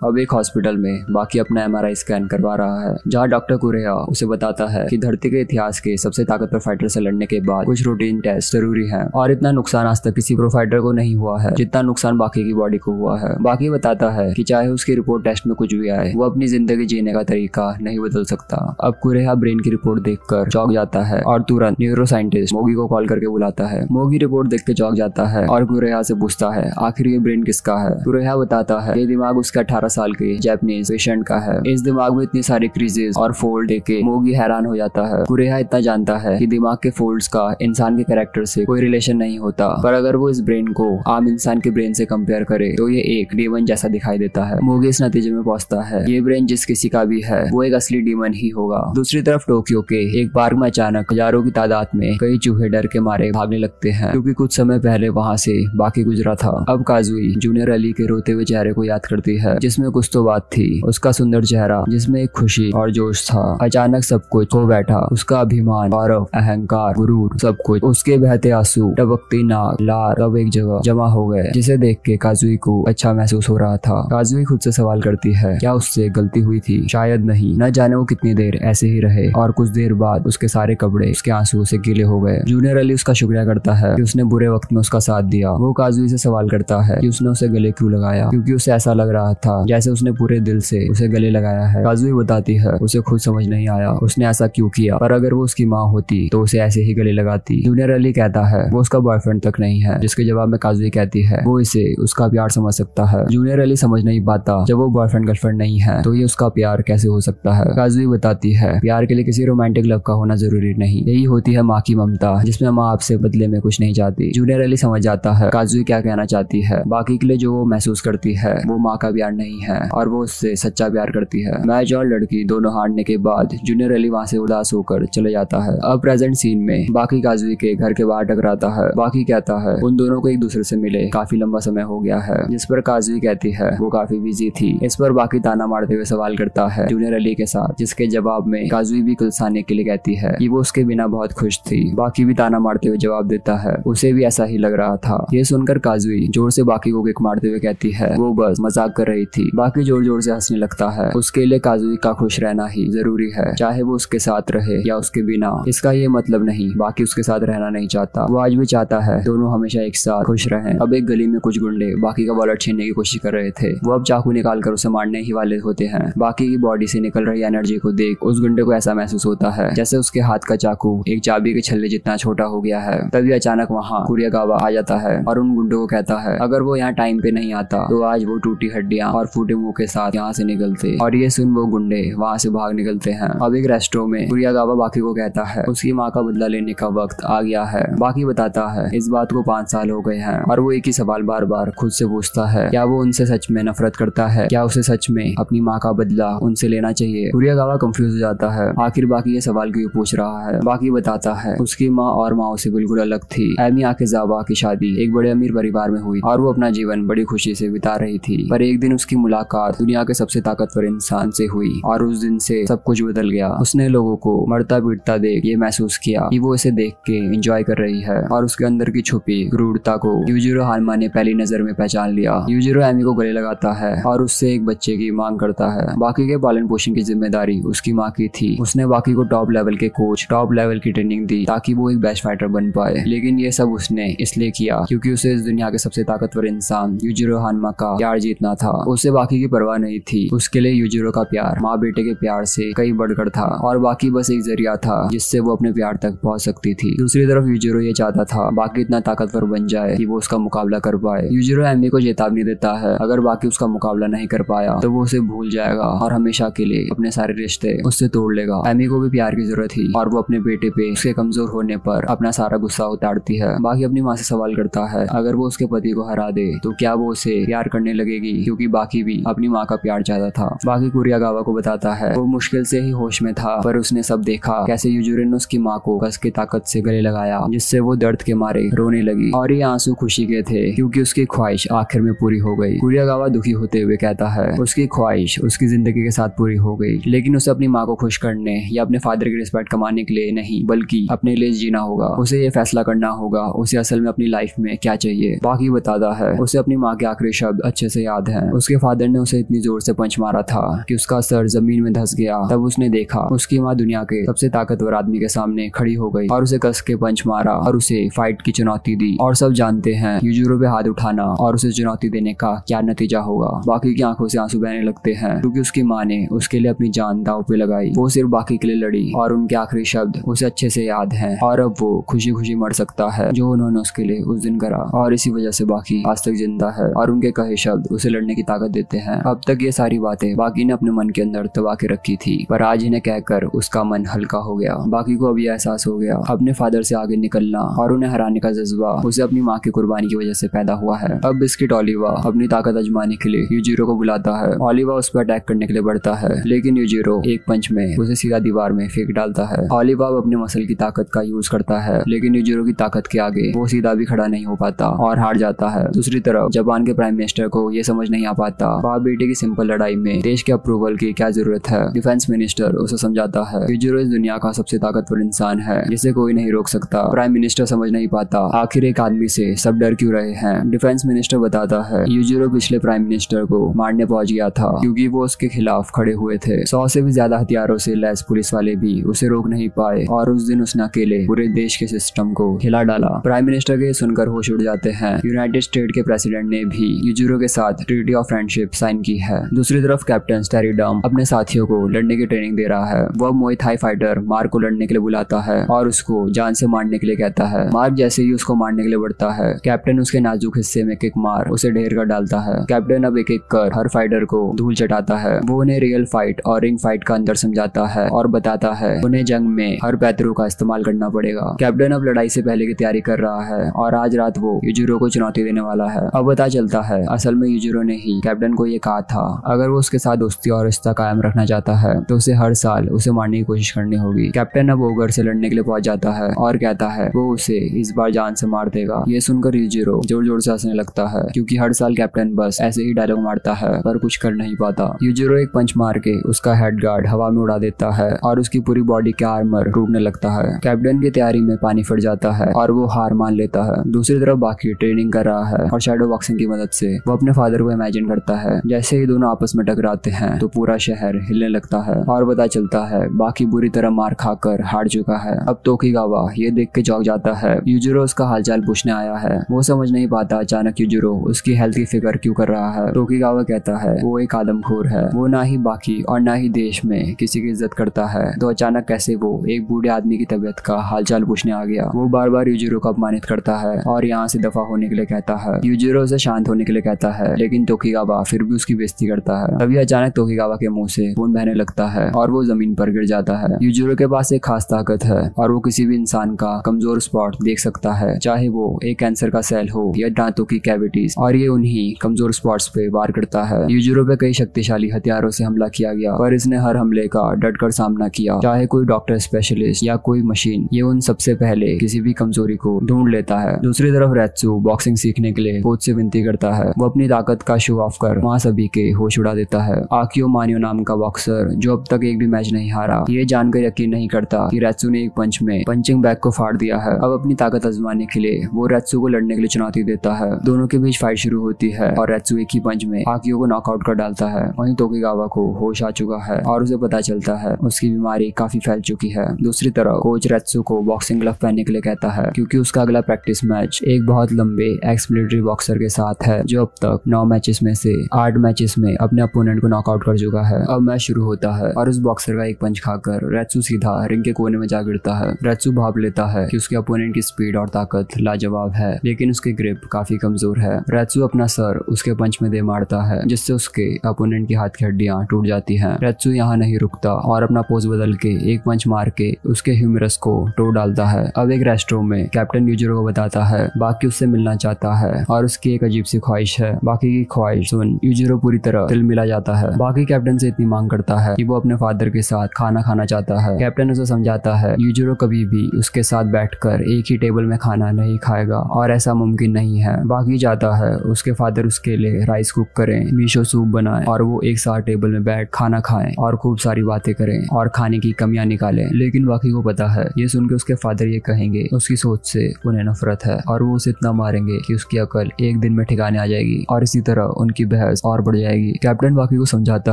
अब एक हॉस्पिटल में बाकी अपना MRI स्कैन करवा रहा है, जहां डॉक्टर कुरेहा उसे बताता है कि धरती के इतिहास के सबसे ताकतवर फाइटर से लड़ने के बाद कुछ रूटीन टेस्ट जरूरी हैं और इतना नुकसान आज तक किसी प्रो फाइटर को नहीं हुआ है जितना नुकसान बाकी की बॉडी को हुआ है। बाकी बताता है कि चाहे उसकी रिपोर्ट टेस्ट में कुछ भी आए, वो अपनी जिंदगी जीने का तरीका नहीं बदल सकता। अब कुरेहा ब्रेन की रिपोर्ट देखकर चौंक जाता है और तुरंत न्यूरो साइंटिस्ट मोगी को कॉल करके बुलाता है। मोगी रिपोर्ट देख के चौंक जाता है और कुरेहा से पूछता है आखिर ये ब्रेन किसका है। कुरेहा बताता है ये दिमाग उसका 18 साल के जापानीज पेशेंट का है। इस दिमाग में इतनी सारी क्रीजेस और फोल्ड देखे मोगी हैरान हो जाता है। कुरेहा इतना जानता है कि दिमाग के फोल्ड्स का इंसान के कैरेक्टर से कोई रिलेशन नहीं होता, पर अगर वो इस ब्रेन को आम इंसान के ब्रेन से कंपेयर करे तो ये एक डीमन जैसा दिखाई देता है। मोगी इस नतीजे में पहुंचता है ये ब्रेन जिस किसी का भी है वो एक असली डीमन ही होगा। दूसरी तरफ टोक्यो के एक पार्क में अचानक हजारों की तादाद में कई चूहे डर के मारे भागने लगते हैं, क्योंकि कुछ समय पहले वहाँ से बाकी गुजरा था। अब काजुई जूनियर अली के रोते हुए चेहरे को याद करती है जिसमें कुछ तो बात थी। उसका सुंदर चेहरा जिसमें एक खुशी और जोश था, अचानक सब कुछ खो बैठा। उसका अभिमान, गौरव, अहंकार, गुरूर, सब कुछ। उसके बहते आंसू, टपकती नाक, लार सब एक जगह जमा हो गए, जिसे देख के काजुई को अच्छा महसूस हो रहा था। काजुई खुद से सवाल करती है क्या उससे गलती हुई थी? शायद नहीं। न जाने वो कितनी देर ऐसे ही रहे और कुछ देर बाद उसके सारे कपड़े उसके आंसू से गीले हो गए। जूनियर अली उसका शुक्रिया करता है कि उसने बुरे वक्त में उसका साथ दिया। वो काजुई से सवाल करता है कि उसने उसे गले क्यों लगाया, क्योंकि उसे ऐसा लग रहा था जैसे उसने पूरे दिल से उसे गले लगाया है। काजुई बताती है उसे खुद समझ नहीं आया उसने ऐसा क्यों किया, पर अगर वो उसकी माँ होती तो उसे ऐसे ही गले लगाती। जूनियर अली कहता है वो उसका बॉयफ्रेंड तक नहीं है, जिसके जवाब में काजुई कहती है वो इसे उसका प्यार समझ सकता है। जूनियर अली समझ नहीं पाता जब वो बॉयफ्रेंड गर्लफ्रेंड नहीं है तो ये उसका प्यार कैसे हो सकता है। काजुई बताती है प्यार के लिए किसी रोमांटिक लव का होना जरूरी नहीं, यही होती है माँ की ममता, जिसमें माँ आपसे बदले में कुछ नहीं चाहती। जूनियर अली समझ जाता है काजुई क्या कहना चाहती है। बाकी के लिए जो वो महसूस करती है वो माँ का प्यार नहीं है और वो उससे सच्चा प्यार करती है। मैच और लड़की दोनों हारने के बाद जूनियर अली वहाँ से उदास होकर चले जाता है। अब प्रेजेंट सीन में बाकी काजुई के घर के बाहर टकराता है। बाकी कहता है उन दोनों को एक दूसरे से मिले काफी लंबा समय हो गया है, जिस पर काजुई कहती है वो काफी बिजी थी। इस पर बाकी ताना मारते हुए सवाल करता है जूनियर अली के साथ, जिसके जवाब में काजुई भी कुलसाने के लिए कहती है कि वो उसके बिना बहुत खुश थी। बाकी भी ताना मारते हुए जवाब देता है उसे भी ऐसा ही लग रहा था। ये सुनकर काजुई जोर से बाकी को किक मारते हुए कहती है वो बस मजाक कर रही थी। बाकी जोर जोर से हंसने लगता है। उसके लिए काजुई का खुश रहना ही जरूरी है, चाहे वो उसके साथ रहे या उसके बिना। इसका ये मतलब नहीं बाकी उसके साथ रहना नहीं चाहता, वो आज भी चाहता है दोनों हमेशा एक साथ खुश रहें। अब एक गली में कुछ गुंडे बाकी का वॉलेट छीनने की कोशिश कर रहे थे। वो अब चाकू निकाल कर उसे मारने ही वाले होते हैं। बाकी की बॉडी से निकल रही एनर्जी को देख उस गुंडे को ऐसा महसूस होता है जैसे उसके हाथ का चाकू एक चाबी के छल्ले जितना छोटा हो गया है। तभी अचानक वहाँ कुरियागावा आ जाता है और उन गुंडों को कहता है अगर वो यहाँ टाइम पे नहीं आता तो आज वो टूटी हड्डियां और फूटे मुंह के साथ यहाँ से निकलते। और ये सुन वो गुंडे वहाँ से भाग निकलते हैं। अब एक रेस्टोरेंट में कुरियागावा बाकी को कहता है उसकी माँ का बदला लेने का वक्त आ गया है। बाकी बताता है इस बात को 5 साल हो गए हैं और वो एक ही सवाल बार बार खुद से पूछता है क्या वो उनसे सच में नफरत करता है, क्या उसे सच में अपनी माँ का बदला उनसे लेना चाहिए। कुरियागावा कंफ्यूज हो जाता है आखिर बाकी ये सवाल क्यों पूछ रहा है। बाकी बताता है उसकी माँ और माँ उसे बिल्कुल अलग थी। एमी आकेजावा की शादी एक बड़े अमीर परिवार में हुई और वो अपना जीवन बड़ी खुशी से बिता रही थी, पर एक दिन उसकी मुलाकात दुनिया के सबसे ताकतवर इंसान से हुई और उस दिन से सब कुछ बदल गया। उसने लोगों को मरता पीटता देख ये महसूस किया कि वो इसे देख के एंजॉय कर रही है और उसके अंदर की छुपी क्रूरता को यूजिरो हानमा ने पहली नजर में पहचान लिया। यूजिरो एमी को गले लगाता है और उससे एक बच्चे की मांग करता है। बाकी के पालन पोषण की जिम्मेदारी उसकी माँ की थी। उसने बाकी को टॉप लेवल के कोच, टॉप लेवल की ट्रेनिंग दी ताकि वो एक बेस्ट फाइटर बन पाए, लेकिन ये सब उसने इसलिए किया क्योंकि उसे इस दुनिया के सबसे ताकतवर इंसान यूजिरो हानमा का प्यार जीतना था। उसे बाकी की परवाह नहीं थी। उसके लिए यूजिरो का प्यार माँ बेटे के प्यार से कई बढ़कर था और बाकी बस एक जरिया था जिससे वो अपने प्यार तक पहुंच सकती थी। दूसरी तरफ यूजिरो ये चाहता था बाकी इतना ताकतवर बन जाए कि वो उसका मुकाबला कर पाए। यूजिरो एमी को चेतावनी देता है अगर बाकी उसका मुकाबला नहीं कर पाया तो वो उसे भूल जाएगा और हमेशा के लिए अपने सारे रिश्ते उससे तोड़ लेगा। एमी को भी प्यार की जरूरत थी और वो अपने बेटे पे उसके कमजोर होने पर अपना सारा गुस्सा उतारती है। बाकी अपनी माँ से सवाल करता है अगर वो उसके पति को हरा दे तो क्या वो उसे प्यार करने लगेगी, क्योंकि बाकी भी अपनी माँ का प्यार चाहता था। बाकी कुरियागावा को बताता है वो मुश्किल से ही होश में था, पर उसने सब देखा कैसे यूजिरो ने उसकी माँ को कस की ताकत से गले लगाया, जिससे वो दर्द के मारे रोने लगी और ये आंसू खुशी के थे क्योंकि उसकी ख्वाहिश आखिर में पूरी हो गई। कुरियागावा दुखी होते हुए कहता है उसकी ख्वाहिश उसकी जिंदगी के साथ पूरी हो गई, लेकिन उसे अपनी माँ को खुश करने या अपने फादर की रिस्पेक्ट कमाने के लिए नहीं बल्कि अपने लिए जीना होगा। उसे ये फैसला करना होगा उसे असल में अपनी लाइफ में क्या चाहिए। बाकी बताता है उसे अपनी माँ के आखिरी शब्द अच्छे से याद हैं। उसके फादर ने उसे इतनी जोर से पंच मारा था कि उसका सर जमीन में धंस गया। तब उसने देखा उसकी माँ दुनिया के सबसे ताकतवर आदमी के सामने खड़ी हो गई और उसे कस के पंच मारा और उसे फाइट की चुनौती दी। और सब जानते हैं यूजिरो पे हाथ उठाना और उसे चुनौती देने का क्या नतीजा होगा। बाकी की आंखों से आंसू बहने लगते हैं क्योंकि उसकी माँ ने उसके लिए अपनी जान दांव पे लगाई। वो सिर्फ बाकी के लिए लड़ी और उनके आखिरी शब्द उसे अच्छे से याद हैं और अब वो खुशी खुशी मर सकता है जो उन्होंने उसके लिए उस दिन करा। और इसी वजह से बाकी आज तक जिंदा है और उनके कहे शब्द उसे लड़ने की ताकत देते हैं। अब तक ये सारी बातें बाकी ने अपने मन के अंदर दबा के रखी थी, पर आज इन्हें कहकर उसका मन हल्का हो गया। बाकी को अब यह एहसास हो गया अपने फादर से आगे निकलना और उन्हें हराने का जज्बा उसे अपनी माँ की कुर्बानी की वजह से पैदा हुआ है। अब बिस्किट ओलिवा अपनी ताकत आजमाने के लिए यूजिरो को बुलाता है। ओलिवा उस पर अटैक करने के लिए बढ़ता है लेकिन यूजिरो एक पंच में उसे सीधा दीवार में फेंक डालता है। ओलिवा अपने मसल की ताकत का यूज करता है लेकिन यूजिरो की ताकत के आगे वो सीधा भी खड़ा नहीं हो पाता और हार जाता है। दूसरी तरफ जापान के प्राइम मिनिस्टर को ये समझ नहीं आ पाता बाप बेटे की सिंपल लड़ाई में देश के अप्रूवल की क्या जरूरत है। डिफेंस मिनिस्टर उसे समझाता है यूजिरो इस दुनिया का सबसे ताकतवर इंसान है जिसे कोई नहीं रोक सकता। प्राइम मिनिस्टर समझ नहीं पाता आखिर एक आदमी से सब डर क्यों रहे हैं। डिफेंस मिनिस्टर बताता है यूजिरो पिछले प्राइम मिनिस्टर को मारने पहुंच गया था क्योंकि वो उसके खिलाफ खड़े हुए थे। 100 से भी ज्यादा हथियारों से लैस पुलिस वाले भी उसे रोक नहीं पाए और उस दिन उसने अकेले पूरे देश के सिस्टम को हिला डाला। प्राइम मिनिस्टर के सुनकर होश उड़ जाते हैं। यूनाइटेड स्टेट के प्रेसिडेंट ने भी यूजिरो के साथ ट्रीटी ऑफ फ्रेंडशिप साइन की है। दूसरी तरफ कैप्टन स्टेरिडम अपने साथियों को लड़ने की ट्रेनिंग दे रहा है। वो मुए थाई फाइटर मार्क को लड़ने के लिए बुलाता है और उसको जान से मारने के लिए कहता है। मार्क जैसे ही उसको मारने के लिए बढ़ता है कैप्टन उसके नाजुक हिस्से में किक मार उसे ढेर कर डालता है। कैप्टन अब एक एक कर हर फाइटर को धूल चटाता है। वो उन्हें रियल फाइट और रिंग फाइट का अंतर समझाता है और बताता है उन्हें जंग में हर पैतरों का इस्तेमाल करना पड़ेगा। कैप्टन अब लड़ाई से पहले की तैयारी कर रहा है और आज रात वो यूजिरो को चुनौती देने वाला है। अब पता चलता है असल में यूजिरो ने ही कैप्टन को ये कहा था अगर वो उसके साथ दोस्ती और रिश्ता कायम रखना चाहता है तो उसे हर साल उसे मारने की कोशिश करनी होगी। कैप्टन अब ओगर से लड़ने के लिए पहुंच जाता है और कहता है वो उसे इस बार जान से मार देगा। ये सुनकर यूजिरो जोर जोर से हंसने लगता है क्योंकि हर साल कैप्टन बस ऐसे ही डायलॉग मारता है पर कुछ कर नहीं पाता। यूजिरो एक पंच मार के उसका हेड गार्ड हवा में उड़ा देता है और उसकी पूरी बॉडी का आर्मर टूटने लगता है। कैप्टन की तैयारी में पानी फट जाता है और वो हार मान लेता है। दूसरी तरफ बाकी ट्रेनिंग कर रहा है और शैडो बॉक्सिंग की मदद से वो अपने फादर को इमेजिन करता है। जैसे ही दोनों आपस में टकराते हैं तो पूरा शहर हिलने लगता है और पता चलता है बाकी बुरी तरह मार खाकर हार चुका है। अब तोकीगावा ये देख के चौंक जाता है। यूजिरो उसका हालचाल पूछने आया है। वो समझ नहीं पाता अचानक यूजिरो उसकी हेल्थ की फिक्र क्यों कर रहा है। तोकीगावा कहता है वो एक आदमखोर है, वो ना ही बाकी और ना ही देश में किसी की इज्जत करता है तो अचानक कैसे वो एक बूढ़े आदमी की तबीयत का हालचाल पूछने आ गया। वो बार बार यूजिरो को अपमानित करता है और यहाँ से दफा होने के लिए कहता है। यूजिरो उसे शांत होने के लिए कहता है लेकिन तोकीगावा फिर भी उसकी बेइज्जती करता है। तभी अचानक तोकीगावा के मुंह से खून बहने लगता है और वो जमीन पर गिर जाता है। यूजिरो के पास एक खास ताकत है और वो किसी भी इंसान का कमजोर स्पॉट देख सकता है, चाहे वो एक कैंसर का सेल हो या दांतों की कैविटीज, और ये उन्हीं कमजोर स्पॉट्स पे वार करता है। यूजिरो पे कई शक्तिशाली हथियारों से हमला किया गया पर इसने हर हमले का डटकर सामना किया। चाहे कोई डॉक्टर स्पेशलिस्ट या कोई मशीन, ये उन सबसे पहले किसी भी कमजोरी को ढूंढ लेता है। दूसरी तरफ रेत्सु बॉक्सिंग सीखने के लिए कोच से विनती करता है। वो अपनी ताकत का शो ऑफ कर वहाँ सभी के होश उड़ा देता है। आकियो मानियो नाम का बॉक्सर जो अब तक एक भी मैच नहीं हारा, ये जानकर यकीन नहीं करता कि रेत्सु ने एक पंच में पंचिंग बैग को फाड़ दिया है। अब अपनी ताकत आजमाने के लिए वो रेत्सु को लड़ने के लिए चुनौती देता है। दोनों के बीच फाइट शुरू होती है और रेत्सु एक ही पंच में आकियो को नॉकआउट कर डालता है। वहीं तोकीगावा को होश आ चुका है और उसे पता चलता है उसकी बीमारी काफी फैल चुकी है। दूसरी तरफ कोच रेत्सु को बॉक्सिंग ग्लव पहनने के लिए कहता है क्योंकि उसका अगला प्रैक्टिस मैच एक बहुत लंबे एक्स मिलिट्री बॉक्सर के साथ है जो अब तक 9 मैचेस में से 8 मैचेस में अपने अपोनेंट को नॉकआउट कर चुका है। अब मैच शुरू होता है और उस बॉक्सर का एक पंच खाकर रेत्सु सीधा रिंग के कोने में जा गिरता है। रेत्सु भाप लेता है कि उसके अपोनेंट की स्पीड और ताकत लाजवाब है लेकिन उसकी ग्रिप काफी कमजोर है। रेत्सु अपना सर उसके पंच में दे मारता है जिससे उसके अपोनेंट की हाथ की हड्डियां टूट जाती हैं। रेत्सु यहाँ नहीं रुकता और अपना पोज बदल के एक पंच मार के उसके ह्यूमरस को तोड़ डालता है। अब एक रेस्टोरेंट में कैप्टन यूजिरो को बताता है बाकी उससे मिलना चाहता है और उसकी एक अजीब सी ख्वाहिश है। बाकी की ख्वाहिश सुन यूजिरो पूरी तरह दिल मिला जाता है। बाकी कैप्टन से इतनी मांग करता है कि वो अपने फादर के साथ खाना खाना चाहता है। कैप्टन उसे समझाता है यूजिरो कभी भी उसके साथ बैठकर एक ही टेबल में खाना नहीं खाएगा और ऐसा मुमकिन नहीं है। बाकी चाहता है उसके फादर उसके लिए राइस कुक करें, मिशो सूप बनाएं और वो एक साथ टेबल में बैठ खाना खाएं और खूब सारी बातें करें और खाने की कमियां निकालें। लेकिन बाकी को पता है ये सुनकर उसके फादर ये कहेंगे उसकी सोच से उन्हें नफरत है और वो उसे इतना मारेंगे कि उसकी अकल एक दिन में ठिकाने आ जाएगी। और इसी तरह उनकी बहस और बढ़ जाएगी। कैप्टन बाकी को समझाता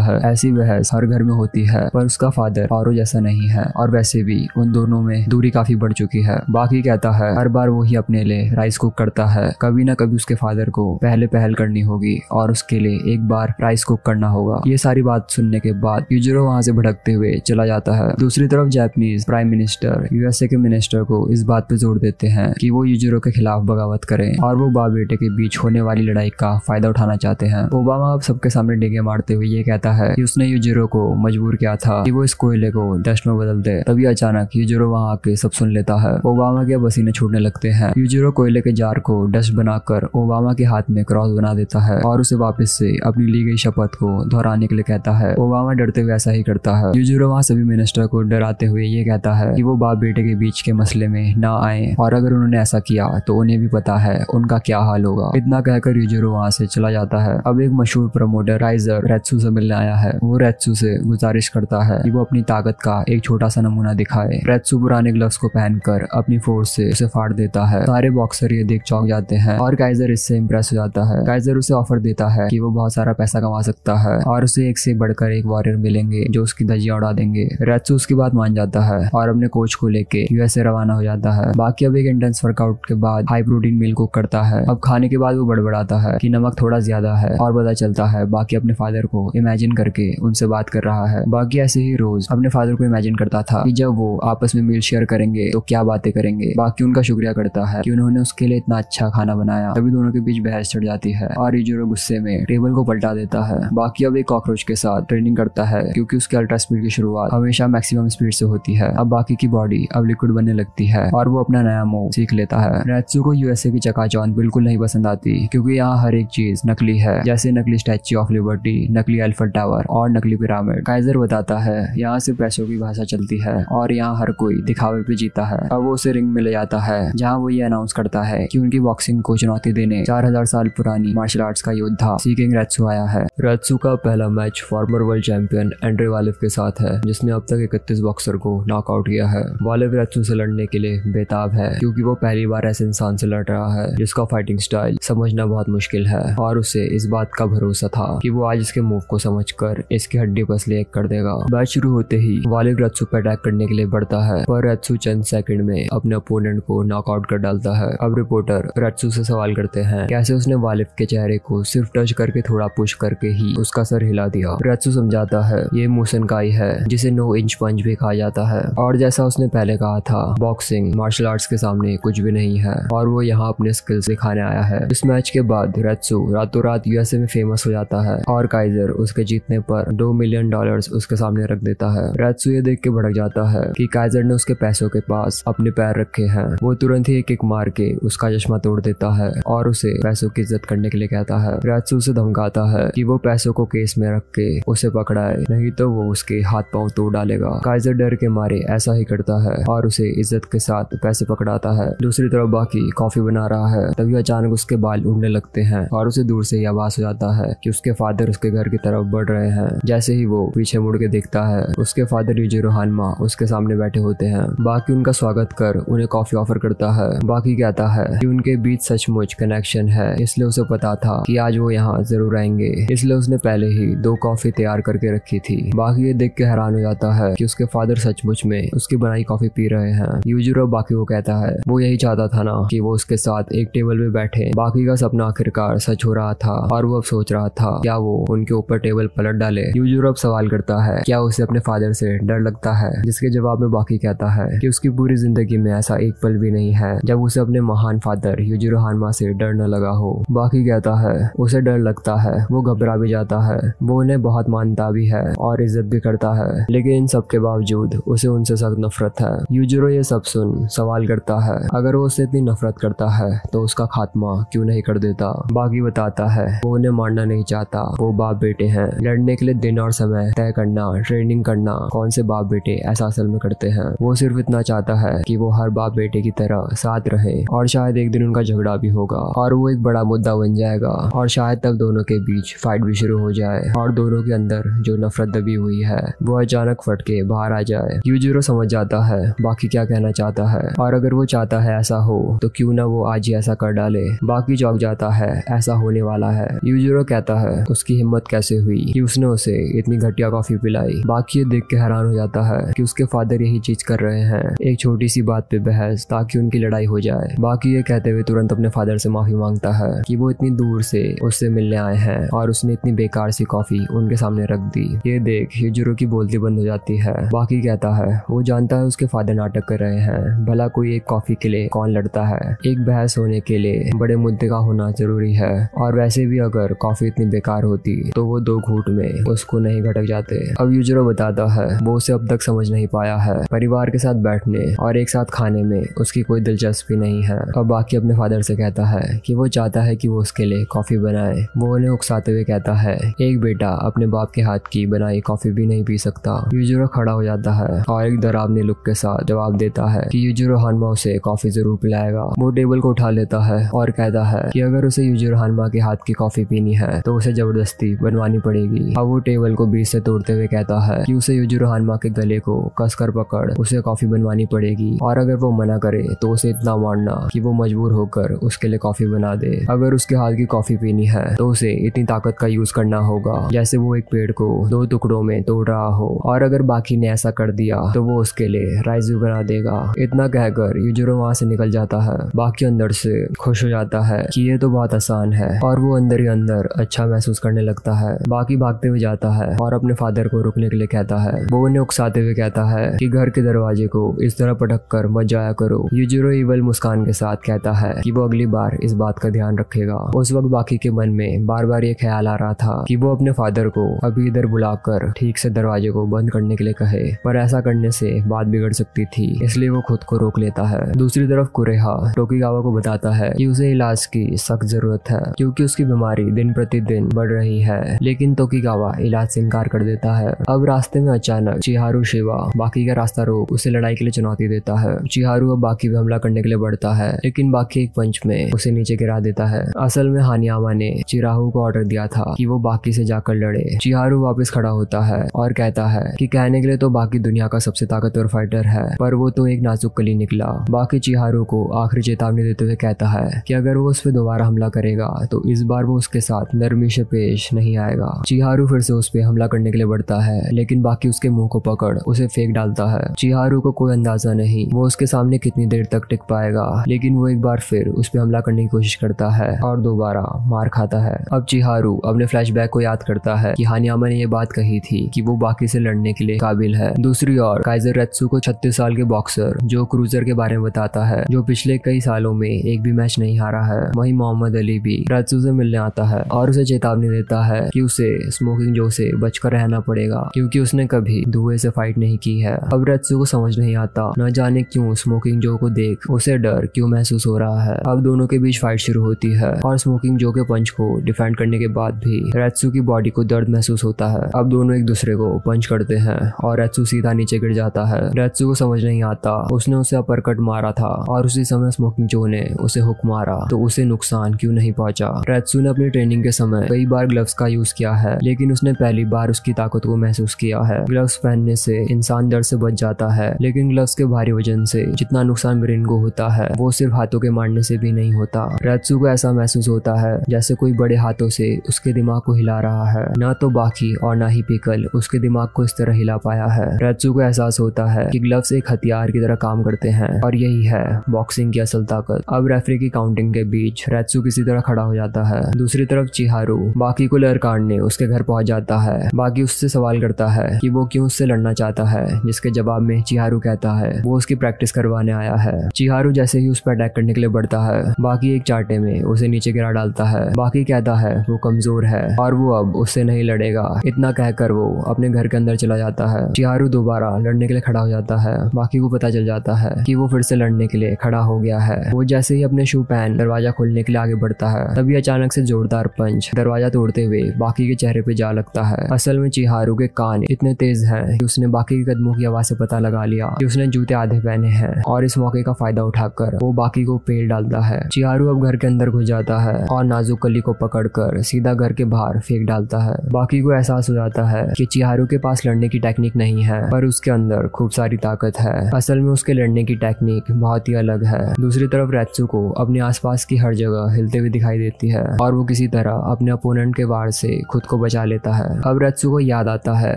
है ऐसी बहस हर घर में होती है, पर उसका फादर औरों जैसा नहीं है और वैसे भी उन दोनों में दूरी काफी बढ़ चुकी है। बाकी कहता है हर बार वो ही अपने लिए राइस कुक करता है, कभी ना कभी उसके फादर को पहले पहल करनी होगी और उसके लिए एक बार राइस कुक करना होगा। ये सारी बात सुनने के बाद यूजिरो वहाँ से भटकते हुए चला जाता है। दूसरी तरफ जापानीज प्राइम मिनिस्टर यूएसए के मिनिस्टर को इस बात पे जोर देते हैं कि वो यूजिरो के खिलाफ बगावत करें और वो बाप बेटे के बीच होने वाली लड़ाई का फायदा उठाना चाहते हैं। ओबामा अब सबके सामने डिगे मारते हुए ये कहता है कि उसने यूजिरो को मजबूर किया था कि वो इस कोयले को डस्ट में बदल दे। तभी अचानक यूजिरो वहाँ आके सब सुन लेता है। ओबामा के पसीने छूटने लगते हैं। यूजिरो कोयले के जार को डस्ट बनाकर ओबामा के हाथ में क्रॉस बना देता है और उसे वापस से अपनी ली गई शपथ को दोहराने के लिए कहता है। ओबामा डरते हुए ऐसा ही करता है। यूजिरो वहाँ सभी मिनिस्टर को डराते हुए ये कहता है कि वो बाप बेटे के बीच के मसले में ना आए और अगर उन्होंने ऐसा किया तो उन्हें भी पता है उनका क्या हाल होगा। इतना कहकर यूजिरो वहाँ से चला जाता है। अब एक मशहूर प्रमोटर राइजर रेत्सु से मिलने आया है। वो रेत्सु से गुजारिश करता है कि वो अपनी ताकत का एक छोटा सा नमूना दिखाए। रेत्सु पुराने ग्लव्स को पहनकर अपनी फोर्स से उसे फाड़ देता है। सारे बॉक्सर ये देख चौंक जाते हैं और काइजर इससे इम्प्रेस हो जाता है। काइजर उसे ऑफर देता है कि वो बहुत सारा पैसा कमा सकता है और उसे एक से बढ़कर एक वॉरियर मिलेंगे जो उसकी धज्जियां उड़ा देंगे। रेत्सु उसकी बात मान जाता है और अपने कोच को लेके यूएसए रवाना हो जाता है। बाकी अब एक इंटेंस वर्कआउट के बाद हाई प्रोटीन मील कुक करता है। अब खाने के बाद वो बड़बड़ाता है कि नमक थोड़ा ज्यादा है और पता चलता है बाकी अपने फादर को इमेजिन करके उनसे बात कर रहा है। बाकी ऐसे ही रोज अपने फादर को इमेजिन करता था कि जब वो आपस में मील शेयर करेंगे तो क्या बातें करेंगे। बाकी उनका शुक्रिया करता है कि उन्होंने उसके लिए इतना अच्छा खाना बनाया। तभी दोनों के बीच बहस चढ़ जाती है और यूजिरो गुस्से में टेबल को पलटा देता है। बाकी अब एक कॉकरोच के साथ ट्रेनिंग करता है क्योंकि उसके अल्ट्रा स्पीड की शुरुआत हमेशा मैक्सिमम स्पीड से होती है। अब बाकी की बॉडी अब लिक्विड बनने लगती है और वो अपना नया मूव सीख लेता है। रेत्सु को यूएसए की चकाचौंध बिल्कुल नहीं पसंद आती क्योंकि यहाँ हर एक चीज नकली है, जैसे नकली स्टैच्यू ऑफ लिबर्टी, नकली एलिफेंट टावर और नकली पिरामिड। काइजर बताता है यहाँ से पैसों की भाषा चलती है और यहाँ हर कोई दिखावे पे जीता है। अब वो उसे रिंग में ले जाता है जहाँ वो ये अनाउंस करता है कि उनकी बॉक्सिंग को चुनौती देने 4000 साल पुरानी मार्शल आर्ट्स का योद्धा सीकिंग रेत्सु आया है। रेत्सु का पहला match former world champion Andre Valiev के साथ है जिसने अब तक 31 बॉक्सर को नॉकआउट किया है। वालिव रेत्सु से लड़ने के लिए बेताब है क्योंकि वो पहली बार ऐसे इंसान से लड़ रहा है जिसका फाइटिंग स्टाइल समझना बहुत मुश्किल है और उसे इस बात का भरोसा था कि वो आज इसके मूव को समझकर इसकी हड्डी पसली एक कर देगा। मैच शुरू होते ही वालिव रेत्सु पर अटैक करने के लिए बढ़ता है पर रेत्सु चंद सेकंड में अपने अपोनेंट को नॉकआउट कर डालता है। अब रिपोर्टर रेत्सु से सवाल करते हैं कैसे उसने वालिव के चेहरे को सिर्फ टच करके थोड़ा पुश करके ही उसका सर हिला दिया। रेत्सु समझाता है ये मुसेनकाई है जिसे 9 इंच पंच भी कहा जाता है और जैसा उसने पहले कहा था बॉक्सिंग मार्शल आर्ट्स के सामने कुछ भी नहीं है और वो यहाँ अपने स्किल्स दिखाने आया है। इस मैच के बाद रेत्सु रातों रात यूएसए में फेमस हो जाता है और काइजर उसके जीतने पर $2 मिलियन उसके सामने रख देता है। रेत्सु ये देख के भड़क जाता है कि काइजर ने उसके पैसों के पास अपने पैर रखे हैं। वो तुरंत ही एक किक मार के उसका चश्मा तोड़ देता है और उसे पैसों की इज्जत करने के लिए कहता है। रेत्सु उसे धमकाता है कि वो पैसों को केस में रख के उसे पकड़ाए नहीं तो वो उसके हाथ पांव तोड़ डालेगा। काइजर डर के मारे ऐसा ही करता है और उसे इज्जत के साथ पैसे पकड़ाता है। दूसरी तरफ बाकी कॉफी बना रहा है तभी अचानक उसके बाल उड़ने लगते हैं और उसे दूर से ही आवाज हो जाता है कि उसके फादर उसके घर की तरफ बढ़ रहे हैं। जैसे ही वो पीछे मुड़ के देखता है उसके फादर यूजिरो हानमा उसके सामने बैठे होते हैं। बाकी उनका स्वागत कर उन्हें कॉफी ऑफर करता है। बाकी कहता है कि उनके बीच सचमुच कनेक्शन है इसलिए उसे पता था कि आज वो यहाँ जरूर आएंगे, इसलिए उसने पहले ही 2 कॉफी तैयार करके रखी थी। बाकी ये देख के हैरान हो जाता है कि उसके फादर सचमुच में उसकी बनाई कॉफी पी रहे हैं। यूजिरो बाकी को कहता है वो यही चाहता था ना कि वो उसके साथ एक टेबल पे बैठे। बाकी का सपना आखिरकार सच हो रहा था और वो अब सोच रहा था क्या वो उनके ऊपर टेबल पलट डाले। यूजिरो अब सवाल करता है क्या उसे अपने फादर से डर लगता है, जिसके जवाब में बाकी कहता है कि उसकी पूरी जिंदगी में ऐसा एक पल भी नहीं है जब उसे अपने महान फादर यूजिरो हानमा से डर न लगा हो। बाकी कहता है उसे डर लगता है, वो घबरा भी जाता है, वो उन्हें बहुत मानता भी है और इज्जत भी करता है, लेकिन इन सब के बावजूद उसे उनसे सख्त नफरत है। यूजिरो ये सब सुन सवाल करता है अगर वो उससे इतनी नफरत करता है तो उसका खात्मा क्यों नहीं कर देता। बाकी बताता है वो उन्हें मारना नहीं चाहता, वो बाप बेटे हैं, लड़ने के लिए दिन और समय तय करना, ट्रेनिंग करना कौन से बाप बेटे ऐसा असल में करते हैं। वो सिर्फ इतना चाहता है कि वो हर बाप बेटे की तरह साथ रहे और शायद एक दिन उनका झगड़ा भी होगा और वो एक बड़ा मुद्दा बन जाएगा और शायद तब दोनों के बीच फाइट भी शुरू हो जाए और दोनों के अंदर जो नफरत दबी हुई है वो अचानक फट के बाहर आ जाए। यूजिरो समझ जाता है बाकी क्या कहना चाहता है और अगर वो चाहता है ऐसा हो तो क्यों ना वो आज ही ऐसा कर डाले। बाकी चौंक जाता है ऐसा होने वाला है। यूजिरो कहता है उसकी हिम्मत कैसे हुई कि उसने उसे इतनी घटिया कॉफी पिलाई। बाकी ये देख के हैरान हो जाता है कि उसके फादर यही चीज कर रहे हैं, एक छोटी सी बात पे बहस ताकि उनकी लड़ाई हो जाए। बाकी ये कहते हुए तुरंत अपने फादर से माफी मांगता है कि वो इतनी दूर से उससे मिलने आए हैं और उसने इतनी बेकार सी कॉफी उनके सामने रख दी। ये देख यूजिरो की बोलती बंद हो जाती है। बाकी कहता है वो जानता है उसके फादर नाटक कर रहे हैं, भला कोई एक कॉफी के लिए कौन लड़ता है, एक बहस होने के लिए बड़े मुद्दे का होना जरूरी है, और वैसे भी अगर कॉफी इतनी बेकार होती तो वो 2 घूंट में उसको नहीं घटक जाते। अब यूजिरो बताता है वो उसे अब तक समझ नहीं पाया है, परिवार के साथ बैठने और एक साथ खाने में उसकी कोई दिलचस्पी नहीं है। अब बाकी अपने फादर से कहता है कि वो चाहता है कि वो उसके लिए कॉफी बनाए। वो उन्हें उकसाते हुए कहता है एक बेटा अपने बाप के हाथ की बनाई कॉफी भी नहीं पी सकता। यूजिरो खड़ा हो जाता है और एक डरावनी लुक के साथ जवाब देता है कि यूजिरो हानमा उसे कॉफी जरूर पिलाएगा। वो टेबल को उठा लेता है और कहता है कि अगर उसे यूजिरो हानमा के हाथ की कॉफी पीनी है तो उसे जबरदस्ती बनवानी पड़ेगी। अब वो टेबल को बीच से तोड़ते हुए कहता है कि उसे यूजिरो हानमा के गले को कसकर पकड़ उसे कॉफी बनवानी पड़ेगी, और अगर वो मना करे तो उसे इतना मारना कि वो मजबूर होकर उसके लिए कॉफी बना दे। अगर उसके हाथ की कॉफी पीनी है तो उसे इतनी ताकत का यूज करना होगा जैसे वो एक पेड़ को 2 टुकड़ों में तोड़ रहा हो, और अगर बाकी ने ऐसा कर दिया तो वो उसके लिए राइस भी बना देगा। इतना कहकर यूजिरो वहां से निकल जाता है। बाकी अंदर से खुश हो जाता है कि ये तो बहुत आसान है, और वो अंदर ही अंदर अच्छा महसूस करने लगता है। बाकी भागते हुए जाता है और अपने फादर को रुकने के लिए कहता है। वो उन्हें उकसाते हुए कहता है कि घर के दरवाजे को इस तरह पटक कर मत जाया करो। यूजिरो इवल मुस्कान के साथ कहता है कि वो अगली बार इस बात का ध्यान रखेगा। उस वक्त बाकी के मन में बार बार ये ख्याल आ रहा था कि वो अपने फादर को अभी इधर बुलाकर ठीक से दरवाजे को बंद करने के लिए कहे, पर ऐसा करने से बात बिगड़ सकती थी, इसलिए वो खुद को रोक लेता है। दूसरी तरफ कुरेहा टोकिगावा को बताता है कि उसे इलाज की सख्त जरूरत है क्योंकि उसकी बीमारी दिन प्रतिदिन बढ़ रही है, लेकिन टोकिगावा इलाज से इनकार कर देता है। अब रास्ते में अचानक चिहारू शिवा बाकी का रास्ता रोक उसे लड़ाई के लिए चुनौती देता है। चिहारू अब बाकी पे हमला करने के लिए बढ़ता है, लेकिन बाकी एक पंच में उसे नीचे गिरा देता है। असल में हानियामा ने चिराहू को ऑर्डर दिया था कि वो बाकी से जाकर लड़े। चिहारू वापस खड़ा होता है और कहता है कि कहने के लिए तो बाकी दुनिया का सबसे ताकतवर फाइटर है, पर वो तो एक नाजुक कली निकला। बाकी चिहारू को आखिरी चेतावनी देते हुए कहता है कि अगर वो उस पर दोबारा हमला करेगा तो इस बार वो उसके साथ नरमी से पेश नहीं आएगा। चिहारू फिर से उस पर हमला करने के लिए बढ़ता है, लेकिन बाकी उसके मुंह को पकड़ उसे फेंक डालता है। चिहारू को कोई अंदाजा नहीं वो उसके सामने कितनी देर तक टिक पाएगा, लेकिन वो एक बार फिर उस पर हमला करने की कोशिश करता है और दोबारा मार खाता है। अब चिहारू अपने फ्लैशबैक को याद करता है कि हानियामा ने ये बात कही थी कि वो बाकी से लड़ने के लिए काबिल है। दूसरी ओर काइजर रेत्सु को 36 साल के बॉक्सर जो क्रूजर के बारे में बताता है, जो पिछले कई सालों में एक भी मैच नहीं हारा है। वहीं मोहम्मद अली भी रेत्सु से मिलने आता है और उसे चेतावनी देता है कि उसे स्मोकिंग जो से बचकर रहना पड़ेगा क्योंकि उसने कभी धुएं से फाइट नहीं की है। अब रेत्सु को समझ नहीं आता न जाने क्यों स्मोकिंग जो को देख उसे डर क्यों महसूस हो रहा है। अब दोनों के बीच फाइट शुरू होती है और स्मोकिंग जो के पंच को डिफेंड करने के बाद भी रेत्सु की बॉडी को दर्द महसूस होता है। अब दोनों एक दूसरे को पंच करते हैं और रेत्सु सीधा नीचे गिर जाता है। रेत्सु को समझ नहीं आता उसने उसे अपरकट मारा था और उसी समय स्मोकिंग जो ने उसे हुक मारा तो उसे नुकसान क्यों नहीं पहुंचा। रेत्सु ने अपनी ट्रेनिंग के समय कई बार ग्लव्स का यूज किया है, लेकिन उसने पहली बार उसकी ताकत को महसूस किया है। ग्लव्स पहनने से इंसान दर्द से बच जाता है, लेकिन ग्लव्स के भारी वजन से जितना नुकसान ब्रेन को होता है वो सिर्फ हाथों के मारने से भी नहीं होता। रेत्सु को ऐसा महसूस होता है जैसे कोई बड़े हाथों से उसके दिमाग को हिला रहा है। न तो बाकी और न ही पिकल उसके दिमाग को इस तरह हिला पाया है। रेत्सु को एहसास होता है कि ग्लव्स एक हथियार की तरह काम करते हैं और यही है बॉक्सिंग की असल ताकत। अब रेफरी की काउंटिंग के बीच रेत्सु किसी तरह खड़ा हो जाता है। दूसरी तरफ चिहारू बाकी को लड़काने उसके घर पहुंच जाता है। बाकी उससे सवाल करता है कि वो क्यों उससे लड़ना चाहता है, जिसके जवाब में चिहारू कहता है वो उसकी प्रैक्टिस करवाने आया है। चिहारू जैसे ही उस पर अटैक करने के लिए बढ़ता है, बाकी एक चाटे में उसे नीचे गिरा डालता है। बाकी कहता है वो कमजोर है और वो अब उससे नहीं लड़ेगा। इतना कहकर वो अपने घर के अंदर चला जाता है। चिहारू दोबारा लड़ने के लिए खड़ा हो जाता है। बाकी को पता चल जाता है कि वो फिर से लड़ने के लिए खड़ा हो गया है। वो जैसे ही अपने शू पहन दरवाजा खोलने के लिए आगे बढ़ता है, तभी अचानक से जोरदार पंच दरवाजा तोड़ते हुए बाकी के चेहरे पे जा लगता है। असल में चिहारू के कान इतने तेज हैं कि उसने बाकी के कदमों की आवाज से पता लगा लिया कि उसने जूते आधे पहने हैं, और इस मौके का फायदा उठाकर वो बाकी को पेल डालता है। चिहारू अब घर के अंदर घुस जाता है और नाजुक कली को पकड़कर सीधा घर के बाहर फेंक डालता है। बाकी को एहसास हो जाता है कि चिहारू के पास लड़ने की टेक्निक नहीं है, पर उसके अंदर खूब सारी ताकत है। असल में उसके लड़ने की टेक्निक बहुत ही अलग है। दूसरी तरफ रेत्सु को अपने आसपास की हर जगह हिलते हुए दिखाई देती है और वो किसी किसी तरह अपने अपोनेंट के वार से खुद को बचा लेता है। अब रेत्सु को याद आता है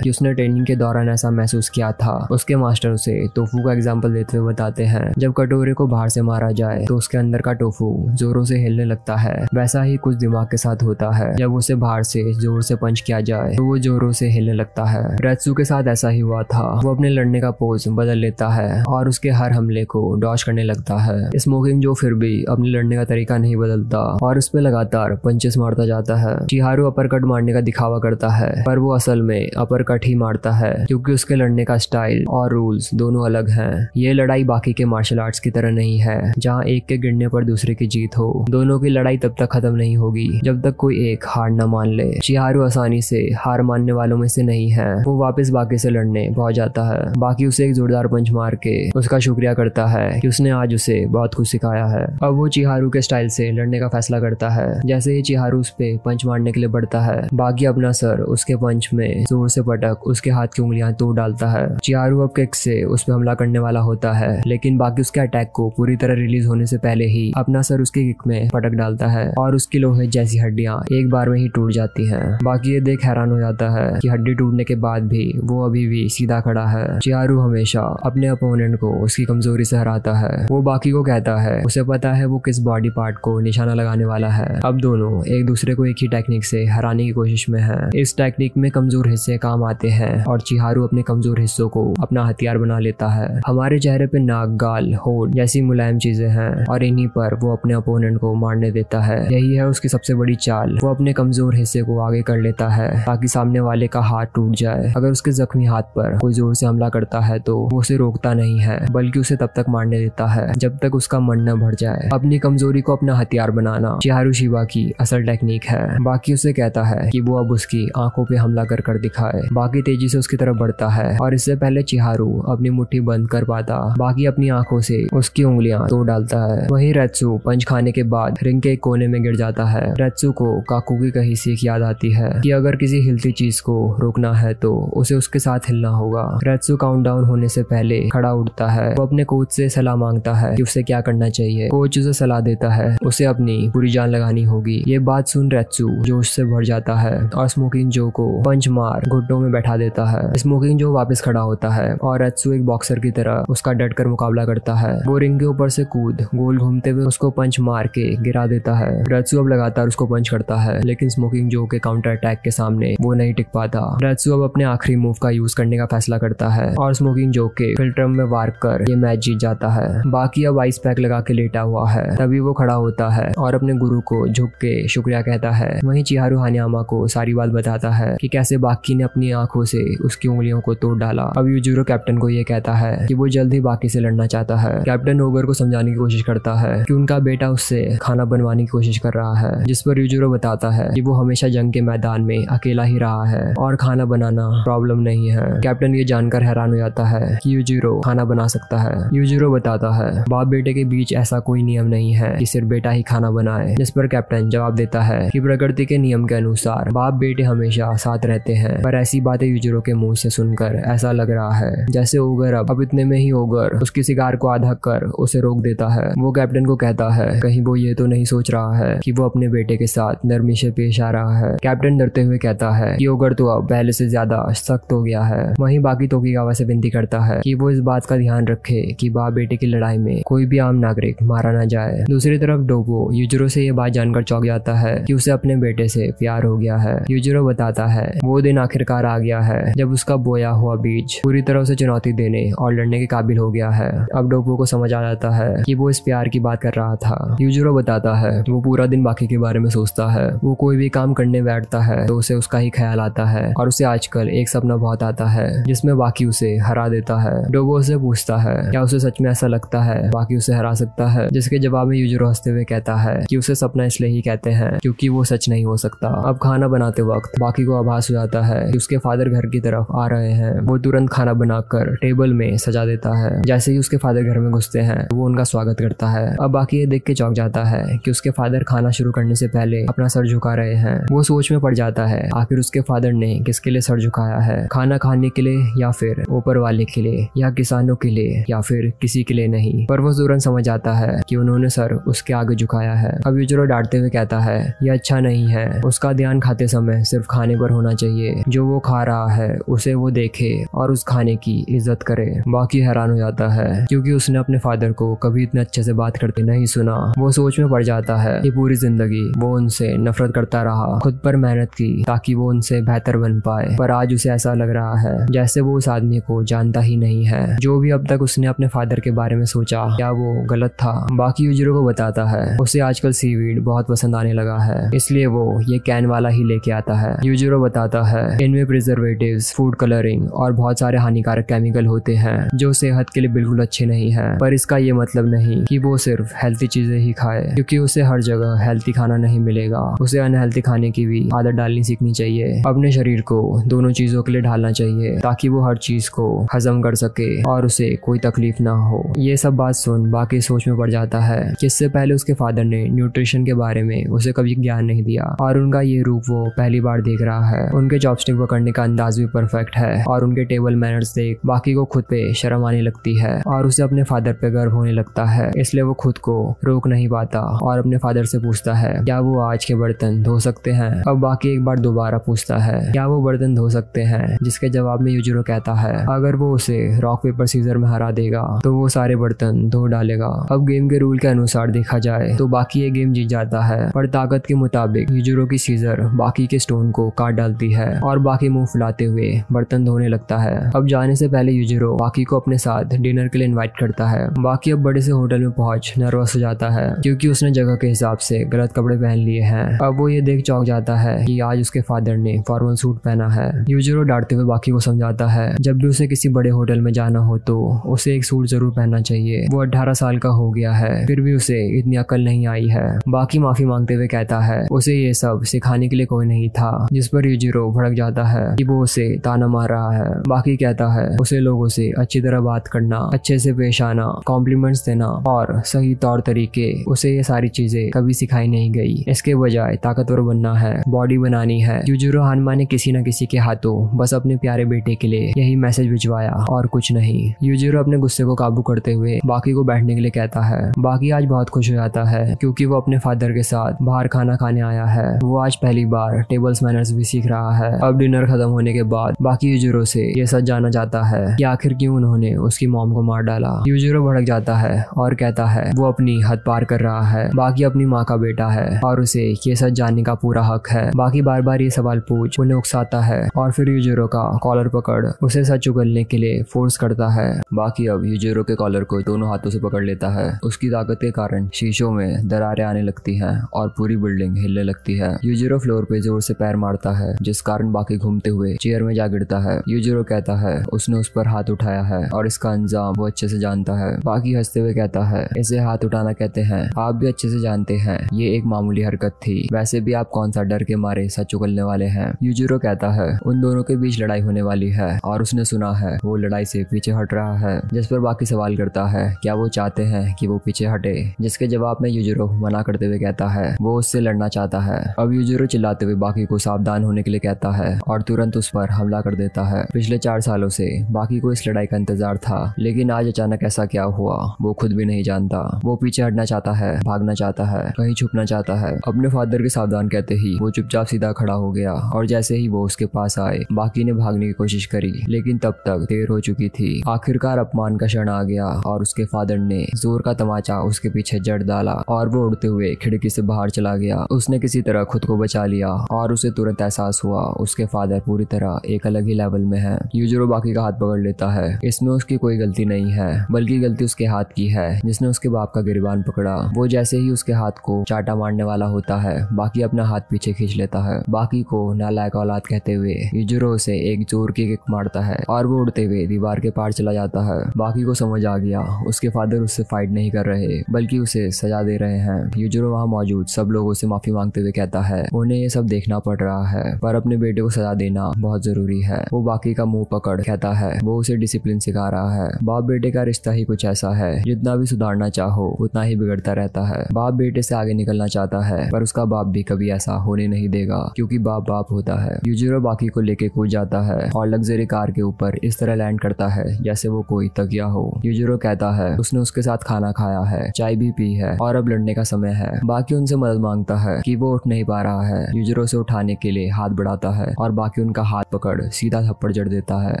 कि उसने ट्रेनिंग के दौरान ऐसा महसूस किया था। उसके मास्टर उसे टोफू का एग्जाम्पल देते हुए बताते हैं जब कटोरे को बाहर से मारा जाए तो उसके अंदर का टोफू जोरों से हिलने लगता है। वैसा ही कुछ दिमाग के साथ होता है, जब उसे बाहर से जोर से पंच किया जाए तो वो जोरों से हिलने लगता है। रेत्सु के साथ ऐसा ही हुआ था। वो अपने लड़ने का पोज बदल लेता है और उसके हर हमले को डॉज करने लगता है। स्मोकिंग जो फिर भी अपने लड़ने का तरीका नहीं बदलता और उस पे लगातार पंचेस मारता जाता है। चिहारू अपर कट मारने का दिखावा करता है, पर वो असल में अपर कट ही मारता है क्योंकि उसके लड़ने का स्टाइल और रूल्स दोनों अलग हैं। ये लड़ाई बाकी के मार्शल आर्ट्स की तरह नहीं है जहाँ एक के गिरने पर दूसरे की जीत हो। दोनों की लड़ाई तब तक खत्म नहीं होगी जब तक कोई एक हार न मान ले। चिहारू आसानी से हार मानने वालों में से नहीं है। वो वापस बाकी से लड़ने पहुंच जाता है। बाकी उसे एक जोरदार पंच मार के उसका शुक्रिया करता है कि उसने आज उसे बहुत कुछ सिखाया है। अब वो चिहारू के स्टाइल से लड़ने का फैसला करता है। जैसे ही चिहारू उस पे पंच मारने के लिए बढ़ता है, बाकी अपना सर उसके पंच में जोर से पटक उसके हाथ की उंगलियां तोड़ डालता है। चिहारू अब किक से उस पे हमला करने वाला होता है, लेकिन बाकी उसके अटैक को पूरी तरह रिलीज होने से पहले ही अपना सर उसकी किक में पटक डालता है और उसकी लोहे जैसी हड्डियां एक बार में ही टूट जाती हैं। बाकी ये देख हैरान हो जाता है कि हड्डी टूटने के बाद भी वो अभी भी सीधा खड़ा है। चिहारू हमेशा अपने अपोनेंट को उसकी कमजोरी से हराता है। वो बाकी को कहता है उसे पता है वो किस बॉडी पार्ट को निशाना लगाने वाला है। अब दोनों एक दूसरे को एक ही टेक्निक से हराने की कोशिश में है। इस टेक्निक में कमजोर हिस्से काम आते हैं और चिहारू अपने कमजोर हिस्सों को अपना हथियार बना लेता है। हमारे चेहरे पे नाक, गाल, होठ जैसी मुलायम चीजें हैं और इन्हीं पर वो अपने अपोनेंट को मारने देता है। यही है उसकी सबसे बड़ी चाल। वो अपने कमजोर हिस्से को आगे कर लेता है ताकि सामने वाले का हाथ टूट जाए। अगर उसके जख्मी हाथ पर कोई जोर से हमला करता है तो वो उसे रोकता नहीं है, बल्कि उसे तब तक मारने देता है जब तक उसका मन न भर जाए। अपनी कमजोरी को अपना हथियार बनाना चिहारू शिवा की असल टेक्निक है। बाकी उसे कहता है कि वो अब उसकी आंखों पे हमला कर कर दिखाए। बाकी तेजी से उसकी तरफ बढ़ता है और इससे पहले चिहारू अपनी मुट्ठी बंद कर पाता, बाकी अपनी आंखों से उसकी उंगलियां तोड़ डालता है। वहीं रेत्सु पंच खाने के बाद रिंग के एक कोने में गिर जाता है। रेत्सु को काकू की कही सीख याद आती है कि अगर किसी हिलती चीज को रोकना है तो उसे उसके साथ हिलना होगा। रेत्सु काउंटडाउन होने से पहले खड़ा उठता है। वो अपने कोच से सलाह मांगता है कि उसे क्या करना चाहिए। कोच उसे सलाह देता है उसे अपनी पूरी जान लगानी होगी। ये बात सुन रेत्सु जोश से भर जाता है और स्मोकिंग जो को पंच मार घुटनों में बैठा देता है। स्मोकिंग जो वापस खड़ा होता है और रेत्सु एक बॉक्सर की तरह उसका डट कर मुकाबला करता है। वो रिंग के ऊपर से कूद गोल घूमते हुए उसको पंच मार के गिरा देता है। रेत्सु अब लगातार उसको पंच करता है, लेकिन स्मोकिंग जो के काउंटर अटैक के सामने वो नहीं टिक पाता। रेत्सु अब अपने आखिरी मूव का यूज करने का फैसला करता है और स्मोकिंग जो के फिल्ट्रम में वार कर ये मैच जीत जाता है। बाकी अब आइस पैक लगा के लेटा हुआ है। तभी वो खड़ा होता है और अपने गुरु को झुक के शुक्रिया कहता है। वहीं चिहारू हानियामा को सारी बात बताता है कि कैसे बाकी ने अपनी आंखों से उसकी उंगलियों को तोड़ डाला। अब यूजुरो कैप्टन को ये कहता है कि वो जल्द ही बाकी से लड़ना चाहता है। कैप्टन ओगर को समझाने की कोशिश करता है कि उनका बेटा उससे खाना बनवाने की कोशिश कर रहा है, जिस पर यूजुरो बताता है कि वो हमेशा जंग के मैदान में अकेला ही रहा है और खाना बनाना प्रॉब्लम नहीं है। कैप्टन ये जानकर हैरान हो जाता है कि यूजुरो खाना बना सकता है। यूजुरो बताता है बाप बेटे के बीच ऐसा कोई नियम नहीं है कि सिर्फ बेटा ही खाना बनाए, जिस पर कैप्टन जवाब देता है कि प्रकृति के नियम के अनुसार बाप बेटे हमेशा साथ रहते हैं। पर ऐसी बातें यूजुरो के मुंह से सुनकर ऐसा लग रहा है जैसे ओगर अब इतने में ही ओगर उसकी सिगार को आधा कर उसे रोक देता है। वो कैप्टन को कहता है कहीं वो ये तो नहीं सोच रहा है कि वो अपने बेटे के साथ नरमी से पेश आ रहा है। कैप्टन डरते हुए कहता है कि ओगर तो अब पहले से ज्यादा सख्त हो गया है। वहीं बाकी तोकीगावा से विनती करता है कि वो इस बात का ध्यान रखे कि बाप बेटे की लड़ाई में कोई भी आम नागरिक मारा ना जाए। दूसरी तरफ डोबो यूजुरो से ये बात जानकर चौंक जाता है कि उसे अपने बेटे से प्यार हो गया है। यूजुरो बताता है वो दिन आखिरकार आ गया है जब उसका बोया हुआ बीज पूरी तरह से चुनौती देने और लड़ने के काबिल हो गया है। अब डोबो को समझ आ जाता है कि वो इस प्यार की बात कर रहा था। यूजुरो बताता है वो पूरा दिन बाकी के बारे में सोचता है। वो कोई भी काम करने बैठता है तो उसे उसका ही ख्याल आता है और उसे आजकल एक सपना बहुत आता है जिसमें बाकी उसे हरा देता है। डोबो उसे पूछता है क्या उसे सच में ऐसा लगता है बाकी उसे हरा सकता है, जिसके जवाब में यूजुरो हंसते हुए कहता है कि उसे सपना इसलिए ही कहते हैं क्योंकि वो सच नहीं हो सकता। अब खाना बनाते वक्त बाकी को आभास हो जाता है कि उसके फादर घर की तरफ आ रहे हैं। वो तुरंत खाना बनाकर टेबल में सजा देता है। जैसे ही उसके फादर घर में घुसते हैं वो उनका स्वागत करता है। अब बाकी ये देख के चौंक जाता है कि उसके फादर खाना शुरू करने से पहले अपना सर झुका रहे हैं। वो सोच में पड़ जाता है आखिर उसके फादर ने किसके लिए सर झुकाया है, खाना खाने के लिए या फिर ऊपर वाले के लिए या किसानों के लिए या फिर किसी के लिए नहीं। पर वो तुरंत समझ आता है कि उन्होंने सर उसके आगे झुकाया है। अब यूजुरो डांटते हुए कहता है ये अच्छा नहीं है। उसका ध्यान खाते समय सिर्फ खाने पर होना चाहिए। जो वो खा रहा है उसे वो देखे और उस खाने की इज्जत करे। बाकी हैरान हो जाता है क्योंकि उसने अपने फादर को कभी इतने अच्छे से बात करते नहीं सुना। वो सोच में पड़ जाता है कि पूरी जिंदगी वो उनसे नफरत करता रहा, खुद पर मेहनत की ताकि वो उनसे बेहतर बन पाए, पर आज उसे ऐसा लग रहा है जैसे वो उस आदमी को जानता ही नहीं है। जो भी अब तक उसने अपने फादर के बारे में सोचा क्या वो गलत था। बाकी यूजिरो को बताता है उसे आजकल सीवीड बहुत पसंद आने लगा है, इसलिए वो ये कैन वाला ही लेके आता है। यूजिरो बताता है इनमें प्रिजर्वेटिव्स, फूड कलरिंग और बहुत सारे हानिकारक केमिकल होते हैं जो सेहत के लिए बिल्कुल अच्छे नहीं है। पर इसका ये मतलब नहीं कि वो सिर्फ हेल्थी चीजें ही खाए, क्योंकि उसे हर जगह हेल्थी खाना नहीं मिलेगा। उसे अनहेल्थी खाने की भी आदत डालनी सीखनी चाहिए। अपने शरीर को दोनों चीजों के लिए ढालना चाहिए ताकि वो हर चीज को हजम कर सके और उसे कोई तकलीफ ना हो। ये सब बात सुन बाकी सोच में पड़ जाता है कि इससे पहले उसके फादर ने न्यूट्रिशन के बारे में उसे कभी ज्ञान नहीं दिया और उनका ये रूप वो पहली बार देख रहा है। उनके चॉपस्टिक पकड़ने का अंदाज भी परफेक्ट है और उनके टेबल मैनर्स देख बाकी को खुद पे शर्म आने लगती है और उसे अपने फादर पे गर्व होने लगता है। इसलिए वो खुद को रोक नहीं पाता और अपने फादर से पूछता है क्या वो आज के बर्तन धो सकते हैं। अब बाकी एक बार दोबारा पूछता है क्या वो बर्तन धो सकते हैं, जिसके जवाब में यूजिरो कहता है अगर वो उसे रॉक पेपर सीजर में हरा देगा तो वो सारे बर्तन धो डालेगा। अब गेम के रूल के अनुसार देखा जाए तो बाकी ये गेम जीत जाता है, पर ताकत के मुताबिक यूजिरो की सीजर बाकी के स्टोन को काट डालती है और बाकी मुंह फुलाते हुए बर्तन धोने लगता है। अब जाने से पहले यूजिरो बाकी को अपने साथ डिनर के लिए इनवाइट करता है। बाकी अब बड़े से होटल में पहुंच नर्वस हो जाता है क्योंकि उसने जगह के हिसाब से गलत कपड़े पहन लिए हैं। अब वो ये देख चौंक जाता है कि आज उसके फादर ने फॉर्मल सूट पहना है। यूजिरो डांटते हुए बाकी को समझाता है जब भी उसे किसी बड़े होटल में जाना हो तो उसे एक सूट जरूर पहनना चाहिए। वो 18 साल का हो गया है फिर भी उसे इतनी अकल नहीं आई है। बाकी माफी मांगते हुए कहता है उसे ये सब सिखाने के लिए कोई नहीं था, जिस पर यूजिरो भड़क जाता है कि वो उसे ताना मार रहा है। बाकी कहता है उसे लोगों से अच्छी तरह बात करना, अच्छे से पेश आना, कॉम्प्लीमेंट्स देना और सही तौर तरीके, उसे ये सारी चीजें कभी सिखाई नहीं गई। इसके बजाय ताकतवर बनना है, बॉडी बनानी है। यूजिरो हानमा ने किसी न किसी के हाथों बस अपने प्यारे बेटे के लिए यही मैसेज भिजवाया और कुछ नहीं। यूजिरो अपने गुस्से को काबू करते हुए बाकी को बैठने के लिए कहता है। बाकी आज बहुत खुश हो जाता है क्योंकि वो अपने फादर के साथ बाहर खाना खाने आया है। वो आज पहली बार टेबल्स मैनर्स भी सीख रहा है। अब डिनर खत्म होने के बाद बाकी यूजिरो से ये सच जानना चाहता है कि आखिर क्यों उन्होंने उसकी मॉम को मार डाला। यूजिरो भड़क जाता है और कहता है वो अपनी हद पार कर रहा है। बाकी अपनी माँ का बेटा है और उसे ये सच जानने का पूरा हक है। बाकी बार बार ये सवाल पूछ उन्हें उकसाता है और फिर यूजिरो का कॉलर पकड़ उसे सच उगलने के लिए फोर्स करता है। बाकी अब यूजिरो के कॉलर को दोनों हाथों से पकड़ लेता है। उसकी ताकत के कारण शीशों में दरारें आने लगती हैं और पूरी बिल्डिंग हिलने लगती है। यूजिरो फ्लोर पे जोर से पैर मारता है जिस कारण बाकी घूमते हुए चेयर में जा गिरता है। यूजिरो कहता है उसने उस पर हाथ उठाया है और इसका अंजाम वो अच्छे से जानता है। बाकी हंसते हुए कहता है इसे हाथ उठाना कहते हैं, आप भी अच्छे से जानते हैं ये एक मामूली हरकत थी, वैसे भी आप कौन सा डर के मारे सच उगलने वाले हैं। यूजिरो कहता है उन दोनों के बीच लड़ाई होने वाली है और उसने सुना है वो लड़ाई से पीछे हट रहा है, जिस पर बाकी सवाल करता है क्या वो चाहते हैं कि वो पीछे हटे, जिसके जवाब में यूजिरो मना करते हुए कहता है वो उससे लड़ना चाहता है। अब यूजिरो चिल्लाते हुए बाकी को सावधान होने के लिए कहता है और तुरंत उस पर हमला कर देता है। पिछले 4 सालों से बाकी को इस लड़ाई का इंतजार था, लेकिन आज अचानक ऐसा क्या हुआ वो खुद भी नहीं जानता। वो पीछे हटना चाहता है, भागना चाहता है, कहीं छुपना चाहता है। अपने फादर के सावधान कहते ही वो चुपचाप सीधा खड़ा हो गया और जैसे ही वो उसके पास आए बाकी ने भागने की कोशिश करी, लेकिन तब तक देर हो चुकी थी। आखिरकार अपमान का क्षण आ गया और उसके फादर ने जोर का तमाचा उसके पीछे जड़ डाला और वो उड़ते हुए खिड़की से बाहर चला गया। उसने किसी तरह खुद को बचा लिया और उसे तुरंत एहसास हुआ उसके फादर पूरी तरह एक अलग ही लेवल में है। यूजिरो बाकी का हाथ पकड़ लेता है। इसमें उसकी कोई गलती नहीं है, बल्कि गलती उसके हाथ की है जिसने उसके बाप का गिरबान पकड़ा। वो जैसे ही उसके हाथ को चाटा मारने वाला होता है बाकी अपना हाथ पीछे खींच लेता है। बाकी को नालायक औलाद कहते हुए यूजिरो उसे एक जोर की किक मारता है और वो उड़ते हुए दीवार के पार चला जाता है। बाकी को समझ आ गया उसके फादर उससे फाइट नहीं कर रहे बल्कि उसे सजा दे रहे हैं। यूजिरो वहाँ मौजूद सब लोगों से माफी मांगते हुए कहता है उन्हें ये सब देखना पड़ रहा है, पर अपने बेटे को सजा देना बहुत जरूरी है। वो बाकी का मुंह पकड़ कहता है वो उसे डिसिप्लिन सिखा रहा है। बाप बेटे का रिश्ता ही कुछ ऐसा है, जितना भी सुधारना चाहो उतना ही बिगड़ता रहता है। बाप बेटे से आगे निकलना चाहता है पर उसका बाप भी कभी ऐसा होने नहीं देगा, क्योंकि बाप बाप होता है। यूजिरो बाकी को लेके कूद जाता है और लग्जरी कार के ऊपर इस तरह लैंड करता है जैसे वो कोई तकिया हो। यूजिरो कहता है उसने उसके साथ खाना खाया है, चाय भी पी है और अब लड़ने का समय है। बाकी उनसे मदद मदद मांगता है कि वो उठ नहीं पा रहा है। यूजिरो उसे उठाने के लिए हाथ बढ़ाता है और बाकी उनका हाथ पकड़ सीधा थप्पड़ जड़ देता है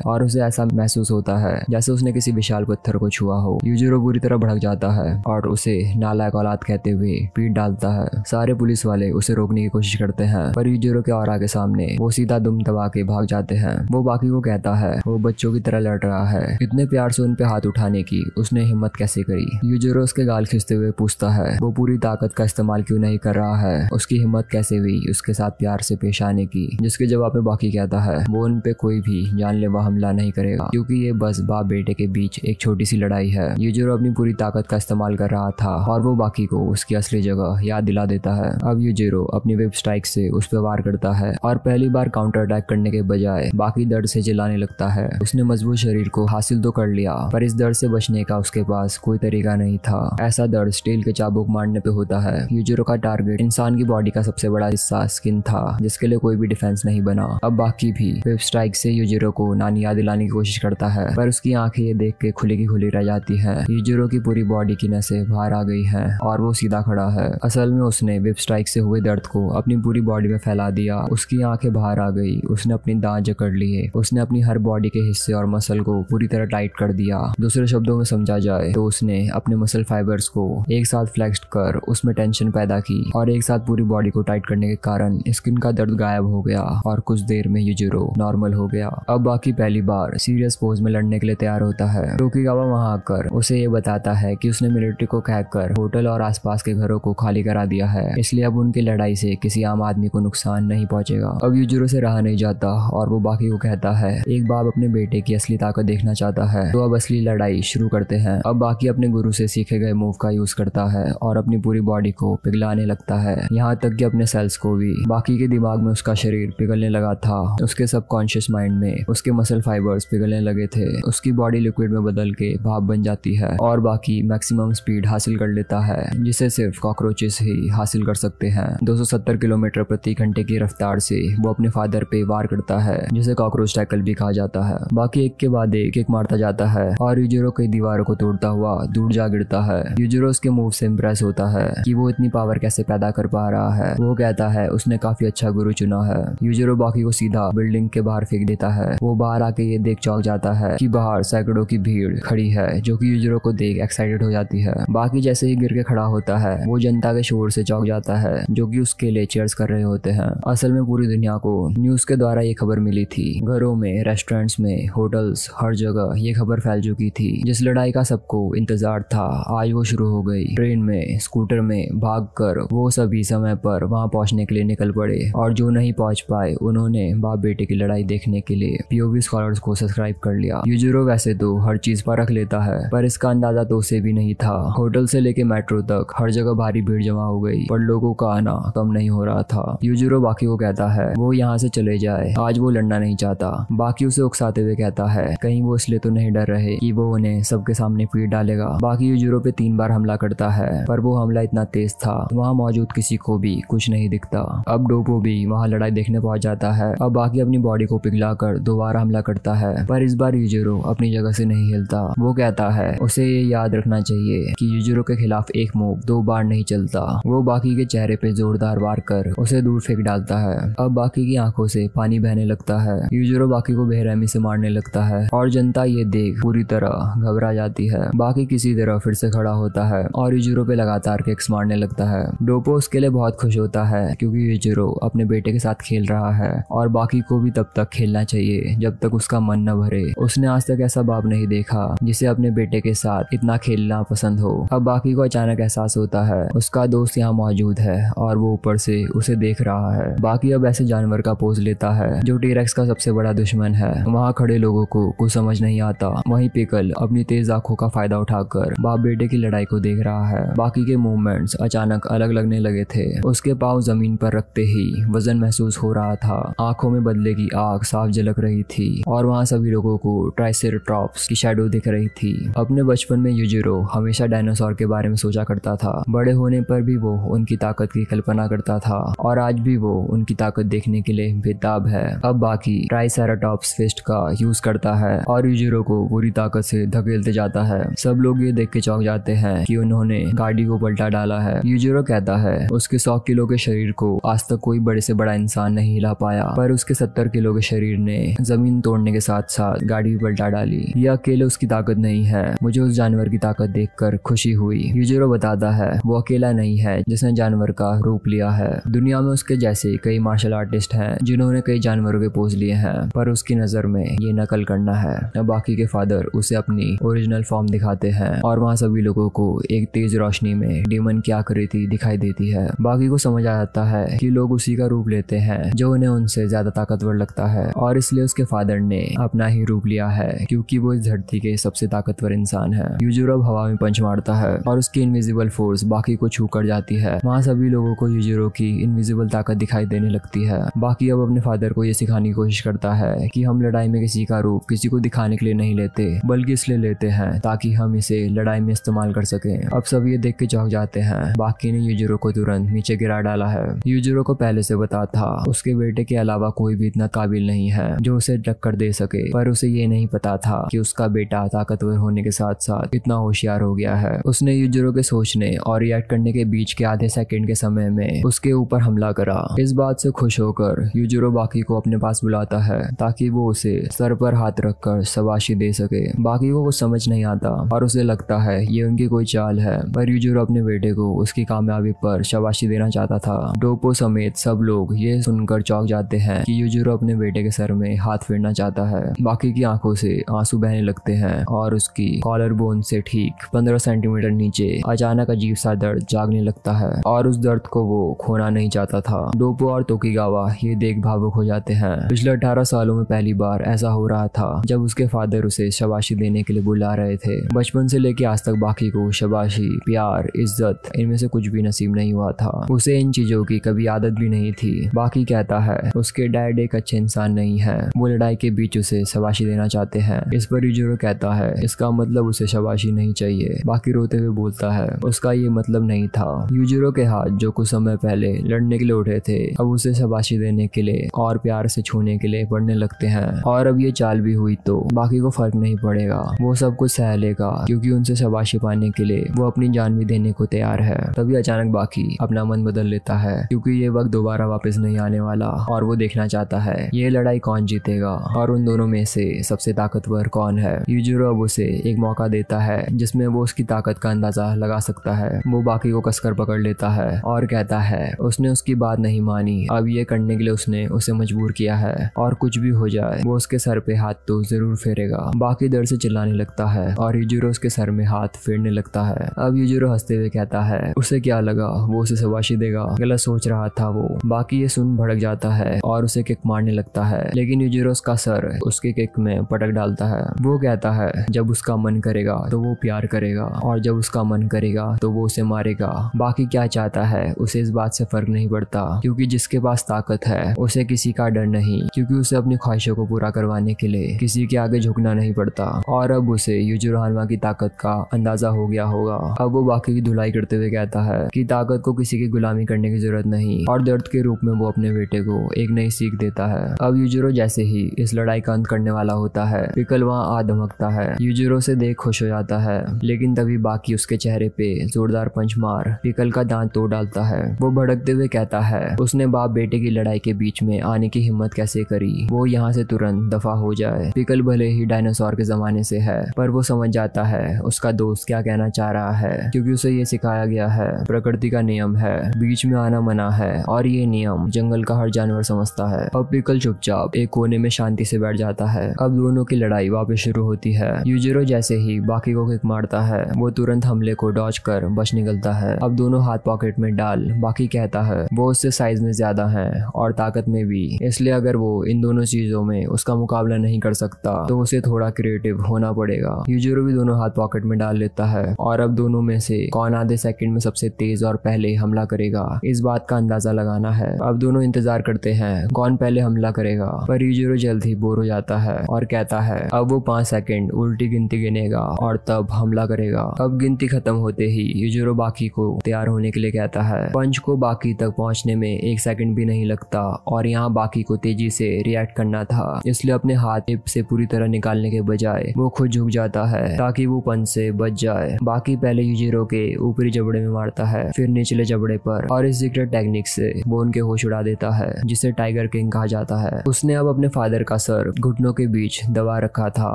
और उसे ऐसा महसूस होता है जैसे उसने किसी विशाल पत्थर को छुआ हो। यूजिरो बुरी तरह भड़क जाता है और उसे नालायक औलाद कहते हुए पीट डालता है। सारे पुलिस वाले उसे रोकने की कोशिश करते हैं पर यूजिरो के ऑरा के सामने वो सीधा दुम दबा के भाग जाते हैं। वो बाकी को कहता है वो बच्चों की तरह लड़ रहा है, इतने प्यार से उन पे हाथ उठाने की उसने हिम्मत कैसे करी। यूजिरो उसके गाल खींचते हुए पूछता है वो पूरी ताकत का इस्तेमाल क्यों नहीं कर रहा है, उसकी हिम्मत कैसे हुई उसके साथ प्यार से पेश आने की। जिसके जवाब में बाकी कहता है वो उन पे कोई भी जानलेवा हमला नहीं करेगा क्योंकि ये बस बाप बेटे के बीच एक छोटी सी लड़ाई है। यूजिरो अपनी पूरी ताकत का इस्तेमाल कर रहा था और वो बाकी को उसकी असली जगह याद दिला देता है। अब यूजिरो अपनी वेब स्ट्राइक से उस पर वार करता है और पहली बार काउंटर अटैक करने के बजाय बाकी दर्द से चिल्लाने लगता है। उसने मजबूत शरीर को हासिल तो कर लिया पर इस दर्द से बचने का उसके पास कोई तरीका नहीं था। ऐसा दर्द स्टील के चाबुक मारने पे होता है। यूजिरो का टारगेट इंसान की बॉडी का सबसे बड़ा हिस्सा स्किन था जिसके लिए कोई भी डिफेंस नहीं बना। अब बाकी भी वेब स्ट्राइक से यूजिरो को नानी याद दिलाने की कोशिश करता है पर उसकी आंखें ये देख के खुली की खुली रह जाती है। यूजिरो की पूरी बॉडी की नसें बाहर आ गई हैं और वो सीधा खड़ा है। असल में उसने वेब स्ट्राइक से हुए दर्द को अपनी पूरी बॉडी में फैला दिया। उसकी आंखें बाहर आ गई, उसने अपनी दांत जकड़ लिए, उसने अपनी हर बॉडी के हिस्से और मसल को पूरी तरह टाइट कर दिया। दूसरे शब्दों में समझा जाए तो उसने अपने मसल फाइबर्स को एक साथ फ्लेक्स कर उसमें टेंशन पैदा की और एक साथ पूरी बॉडी को टाइट करने के कारण स्किन का दर्द गायब हो गया और कुछ देर में यूजिरो नॉर्मल हो गया। अब बाकी पहली बार सीरियस पोज में लड़ने के लिए तैयार होता है। टोकिगावा वहां आकर उसे ये बताता है कि उसने मिलिट्री को कहकर होटल और आसपास के घरों को खाली करा दिया है, इसलिए अब उनकी लड़ाई से किसी आम आदमी को नुकसान नहीं पहुंचेगा। अब यूजिरो से रहा नहीं जाता और वो बाकी को कहता है एक बाप अपने बेटे की असली ताकत देखना चाहता है तो अब असली लड़ाई शुरू करते हैं। अब बाकी अपने गुरु से सीखे गए मूव का यूज करता है और अपनी पूरी बॉडी को पिघलाने लगता है, यहाँ तक कि अपने सेल्स को भी। बाकी के दिमाग में उसका शरीर पिघलने लगा था, उसके सबकॉन्शियस माइंड में उसके मसल फाइबर्स पिघलने लगे थे, उसकी बॉडी लिक्विड में बदल के भाप बन जाती है और बाकी मैक्सिमम स्पीड हासिल कर लेता है जिसे सिर्फ कॉकरोचेस ही हासिल कर सकते हैं। 270 किलोमीटर प्रति घंटे की रफ्तार से वो अपने फादर पे वार करता है जिसे कॉकरोच टैकल भी कहा जाता है। बाकी एक के बाद एक किक मारता जाता है और यूजिरो कई दीवारों को तोड़ता हुआ दूर जा गिरता है। यूजिरो उसके मूव से इम्प्रेस होता है कि वो इतनी पावर कैसे पैदा कर पा रहा है। वो कहता है उसने काफी अच्छा गुरु चुना है। यूजिरो बाकी को सीधा बिल्डिंग के बाहर फेंक देता है। वो बाहर आके ये देख चौंक जाता है कि बाहर सैकड़ों की भीड़ खड़ी है जो कि यूजिरो को देख एक्साइटेड हो जाती है। बाकी जैसे ही गिर के खड़ा होता है वो जनता के शोर से चौंक जाता है जो कि उसके लिए चीयर्स कर रहे होते हैं। असल में पूरी दुनिया को न्यूज के द्वारा ये खबर मिली थी। घरों में, रेस्टोरेंट्स में, होटल्स, हर जगह ये खबर फैल चुकी थी। जिस लड़ाई का सबको इंतजार था आज वो शुरू हो गई। ट्रेन में, स्कूटर में भागकर वो सभी समय पर वहां पहुंचने के लिए निकल पड़े और जो नहीं पहुंच पाए उन्होंने बाप बेटे की लड़ाई देखने के लिए पीओवी स्कॉलर्स को सब्सक्राइब कर लिया। यूजिरो वैसे तो हर चीज पर रख लेता है पर इसका अंदाजा तो उसे भी नहीं था। होटल से लेके मेट्रो तक हर जगह भारी भीड़ जमा हो गई पर लोगों का आना कम नहीं हो रहा था। यूजिरो बाकी को कहता है वो यहाँ से चले जाए, आज वो लड़ना नहीं चाहता। बाकी उसे उकसाते हुए कहता है कहीं वो इसलिए तो नहीं डर रहे कि वो उन्हें सबके सामने पीट डालेगा। बाकी यूजिरो पे 3 बार हमला करता है पर वो हमला इतना तेज था वहाँ मौजूद किसी को भी कुछ नहीं दिखता। अब डोपो भी वहाँ लड़ाई देखने पहुंच जाता है। अब बाकी अपनी बॉडी को पिघला कर दोबारा हमला करता है पर इस बार यूजिरो अपनी जगह से नहीं हिलता। वो कहता है उसे ये याद रखना चाहिए कि यूजिरो के खिलाफ एक मूव 2 बार नहीं चलता। वो बाकी के चेहरे पे जोरदार वार कर उसे दूर फेंक डालता है। अब बाकी की आंखों से पानी बहने लगता है। यूजिरो बाकी को बेरहमी से मारने लगता है और जनता ये देख पूरी तरह घबरा जाती है। बाकी किसी तरह फिर से खड़ा होता है और यूजिरो पे लगातार किक्स मारने लगता है। डोपो उसके लिए बहुत खुश होता है क्योंकि यूजिरो अपने बेटे के साथ खेल रहा है और बाकी को भी तब तक खेलना चाहिए जब तक उसका मन न भरे। उसने आज तक ऐसा बाप नहीं देखा जिसे अपने बेटे के साथ इतना खेलना पसंद हो। अब बाकी को अचानक एहसास होता है उसका दोस्त यहाँ मौजूद है और वो ऊपर से उसे देख रहा है। बाकी अब ऐसे जानवर का पोज लेता है जो टी-रेक्स का सबसे बड़ा दुश्मन है। वहाँ खड़े लोगों को कुछ समझ नहीं आता। वहीं पिकल अपनी तेज आंखों का फायदा उठाकर बाप बेटे की लड़ाई को देख रहा है। बाकी के मूवमेंट्स अचानक अलग लगने लगे थे। उसके पाँव जमीन पर रखते ही वजन महसूस हो रहा था। आंखों में बदले की आग साफ झलक रही थी और वहाँ सभी लोगों को ट्राइसेराटॉप्स की शैडो दिख रही थी। अपने बचपन में यूजिरो हमेशा डायनासोर के बारे में सोचा करता था। बड़े होने पर भी वो उनकी ताकत की कल्पना करता था और आज भी वो उनकी ताकत देखने के लिए बेताब है। अब बाकी ट्राइसेराटॉप्स फिस्ट का यूज करता है और यूजिरो को पूरी ताकत से धकेलते जाता है। सब लोग ये देख के चौंक जाते हैं कि उन्होंने गाड़ी को पलटा डाला है। यूजिरो कहता कहता है उसके 100 किलो के शरीर को आज तक कोई बड़े से बड़ा इंसान नहीं हिला पाया, पर उसके 70 किलो के शरीर ने जमीन तोड़ने के साथ साथ गाड़ी भी पलटा डाली। यह अकेले उसकी ताकत नहीं है, मुझे उस जानवर की ताकत देखकर खुशी हुई। यूजिरो बताता है वो अकेला नहीं है जिसने जानवर का रूप लिया है। दुनिया में उसके जैसे कई मार्शल आर्टिस्ट हैं जिन्होंने कई जानवरों के पोज लिए हैं, पर उसकी नजर में ये नकल करना है। अब बाकी के फादर उसे अपनी ओरिजिनल फॉर्म दिखाते हैं और वहाँ सभी लोगों को एक तेज रोशनी में डेमन की आकृति दिखाई देती है। बाकी को समझ आ जाता है कि लोग उसी का रूप लेते हैं जो उन्हें उनसे ज्यादा ताकतवर लगता है, और इसलिए उसके फादर ने अपना ही रूप लिया है क्योंकि वो इस धरती के सबसे ताकतवर इंसान है। यूजिरो अब हवा में पंच मारता है और उसकी इनविजिबल फोर्स बाकी को छू कर जाती है। वहाँ सभी लोगों को यूजिरो की इनविजिबल ताकत दिखाई देने लगती है। बाकी अब अपने फादर को ये सिखाने की कोशिश करता है कि हम लड़ाई में किसी का रूप किसी को दिखाने के लिए नहीं लेते, बल्कि इसलिए लेते हैं ताकि हम इसे लड़ाई में इस्तेमाल कर सकें। अब सब ये देख के चौंक जाते हैं। बाकी ने यूजिरो को तुरंत नीचे गिरा डाला है। यूजिरो को पहले से पता था उसके बेटे के अलावा कोई भी इतना काबिल नहीं है जो उसे टक्कर दे सके, पर उसे ये नहीं पता था कि उसका बेटा ताकतवर होने के साथ साथ इतना होशियार हो गया है। उसने यूजिरो के सोचने और रिएक्ट करने के बीच के आधे सेकंड के समय में उसके ऊपर हमला करा। इस बात से खुश होकर यूजिरो बाकी को अपने पास बुलाता है ताकि वो उसे सर पर हाथ रखकर शाबाशी दे सके। बाकी को कुछ समझ नहीं आता और उसे लगता है ये उनकी कोई चाल है, पर यूजिरो अपने बेटे को उसकी कामयाबी पर शाबाशी देना चाहता था। डोपो समेत सब लोग ये सुनकर चौंक जाते हैं कि यूजिरो अपने बेटे के सर में हाथ फेरना चाहता है। बाकी की आंखों से आंसू बहने लगते हैं और उसकी कॉलर बोन से ठीक 15 सेंटीमीटर नीचे अचानक अजीब सा दर्द जागने लगता है और उस दर्द को वो खोना नहीं चाहता था। डोपो और तोकीगावा ये देख भावुक हो जाते हैं। पिछले 18 सालों में पहली बार ऐसा हो रहा था जब उसके फादर उसे शाबाशी देने के लिए बुला रहे थे। बचपन से लेके आज तक बाकी को शाबाशी, प्यार, इज्जत इनमें से कुछ भी नसीब नहीं हुआ था। उसे इन चीजों की कभी आदत भी नहीं थी। बाकी कहता है उसके डैड एक अच्छे इंसान नहीं है, वो लड़ाई के बीच उसे शाबाशी देना चाहते हैं। इस पर यूजिरो कहता है इसका मतलब उसे शाबाशी नहीं चाहिए। बाकी रोते हुए बोलता है उसका ये मतलब नहीं था। यूजिरो के हाथ जो कुछ समय पहले लड़ने के लिए उठे थे अब उसे शाबाशी देने के लिए और प्यार से छूने के लिए बढ़ने लगते हैं। और अब ये चाल भी हुई तो बाकी को फर्क नहीं पड़ेगा, वो सब कुछ सह लेगा क्योंकि उनसे शाबाशी पाने के लिए वो अपनी जान भी देने को तैयार है। तभी अचानक बाकी अपना मन बदल लेता है क्योंकि ये वक्त दोबारा वापस नहीं आने वाला और वो देखना चाहता है ये लड़ाई कौन जीतेगा और उन दोनों में से सबसे ताकतवर कौन है। यूजिरो अब उसे एक मौका देता है जिसमें वो उसकी ताकत का अंदाजा लगा सकता है। वो बाकी को कसकर पकड़ लेता है और कहता है उसने उसकी बात नहीं मानी, अब ये करने के लिए उसने उसे मजबूर किया है और कुछ भी हो जाए वो उसके सर पे हाथ तो जरूर फेरेगा। बाकी दर्द से चिल्लाने लगता है और यूजिरो उसके सर में हाथ फेरने लगता है। अब यूजिरो हंसते हुए कहता है उसे क्या लगा वो उसे शाबाशी देगा, गलत सोच रहा था वो। बाकी ये सुन भड़क जाता है और उसे किक मारने लगता है, लेकिन यूजिरो उसका सर उसके किक में पटक डालता है। वो कहता है जब उसका मन करेगा तो वो प्यार करेगा और जब उसका मन करेगा तो वो उसे मारेगा। बाकी क्या चाहता है उसे इस बात से फर्क नहीं पड़ता क्योंकि जिसके पास ताकत है उसे किसी का डर नहीं, क्योंकि उसे अपनी ख्वाहिशों को पूरा करवाने के लिए किसी के आगे झुकना नहीं पड़ता। और अब उसे यूजिरो हानवा की ताकत का अंदाजा हो गया होगा। अब वो बाकी की धुलाई करते हुए कहता है कि ताकत को किसी की गुलामी करने की जरूरत नहीं, और दर्द के रूप में वो अपने बेटे को एक नई सीख देता है। अब यूजिरो जैसे ही इस लड़ाई का अंत करने वाला होता है पिकल वहाँ आ धमकता है। यूजिरो से देख खुश हो जाता है, लेकिन तभी बाकी उसके चेहरे पे जोरदार पंच मार पिकल का दांत तोड़ डालता है। वो भड़कते हुए कहता है उसने बाप बेटे की लड़ाई के बीच में आने की हिम्मत कैसे करी, वो यहाँ से तुरंत दफा हो जाए। पिकल भले ही डायनासोर के जमाने से है पर वो समझ जाता है उसका दोस्त क्या कहना चाह रहा है, क्योंकि उसे ये सिखाया गया है प्रकृति का नियम है, बीच में आना मना है और ये नियम जंगल का हर जानवर समझता है। अब पिकल चुपचाप एक कोने में शांति से बैठ जाता है। अब दोनों की लड़ाई वापस शुरू होती है। यूजिरो जैसे ही बाकी को किक मारता है वो तुरंत हमले को डॉज कर बच निकलता है। अब दोनों हाथ पॉकेट में डाल बाकी कहता है वो उससे साइज में ज्यादा है और ताकत में भी, इसलिए अगर वो इन दोनों चीजों में उसका मुकाबला नहीं कर सकता तो उसे थोड़ा क्रिएटिव होना पड़ेगा। यूजिरो भी दोनों हाथ पॉकेट में डाल लेता है और अब दोनों में से कौन आधे सेकंड में सबसे तेज और पहले हमला करेगा इस बात का अंदाजा लगाना है। अब दोनों इंतजार करते हैं कौन पहले हमला करेगा, पर यूजिरो जल्द ही बोर हो जाता है और कहता है अब वो 5 सेकंड उल्टी गिनती गिनेगा और तब हमला करेगा। अब गिनती खत्म होते ही यूजिरो बाकी को तैयार होने के लिए कहता है। पंच को बाकी तक पहुंचने में 1 सेकंड भी नहीं लगता और यहाँ बाकी को तेजी से रिएक्ट करना था, इसलिए अपने हाथ टिप से पूरी तरह निकालने के बजाय वो खुद झुक जाता है ताकि वो पंच से बच जाए। बाकी पहले यूजिरो के ऊपरी जबड़े में मारता है फिर निचले जबड़े पर, और इस सीक्रेट टेक्निक से वो उनके होश उड़ा देता है, जिसे टाइगर किंग कहा जाता है। उसने अब अपने फादर का सर घुटनों के बीच दबा रखा था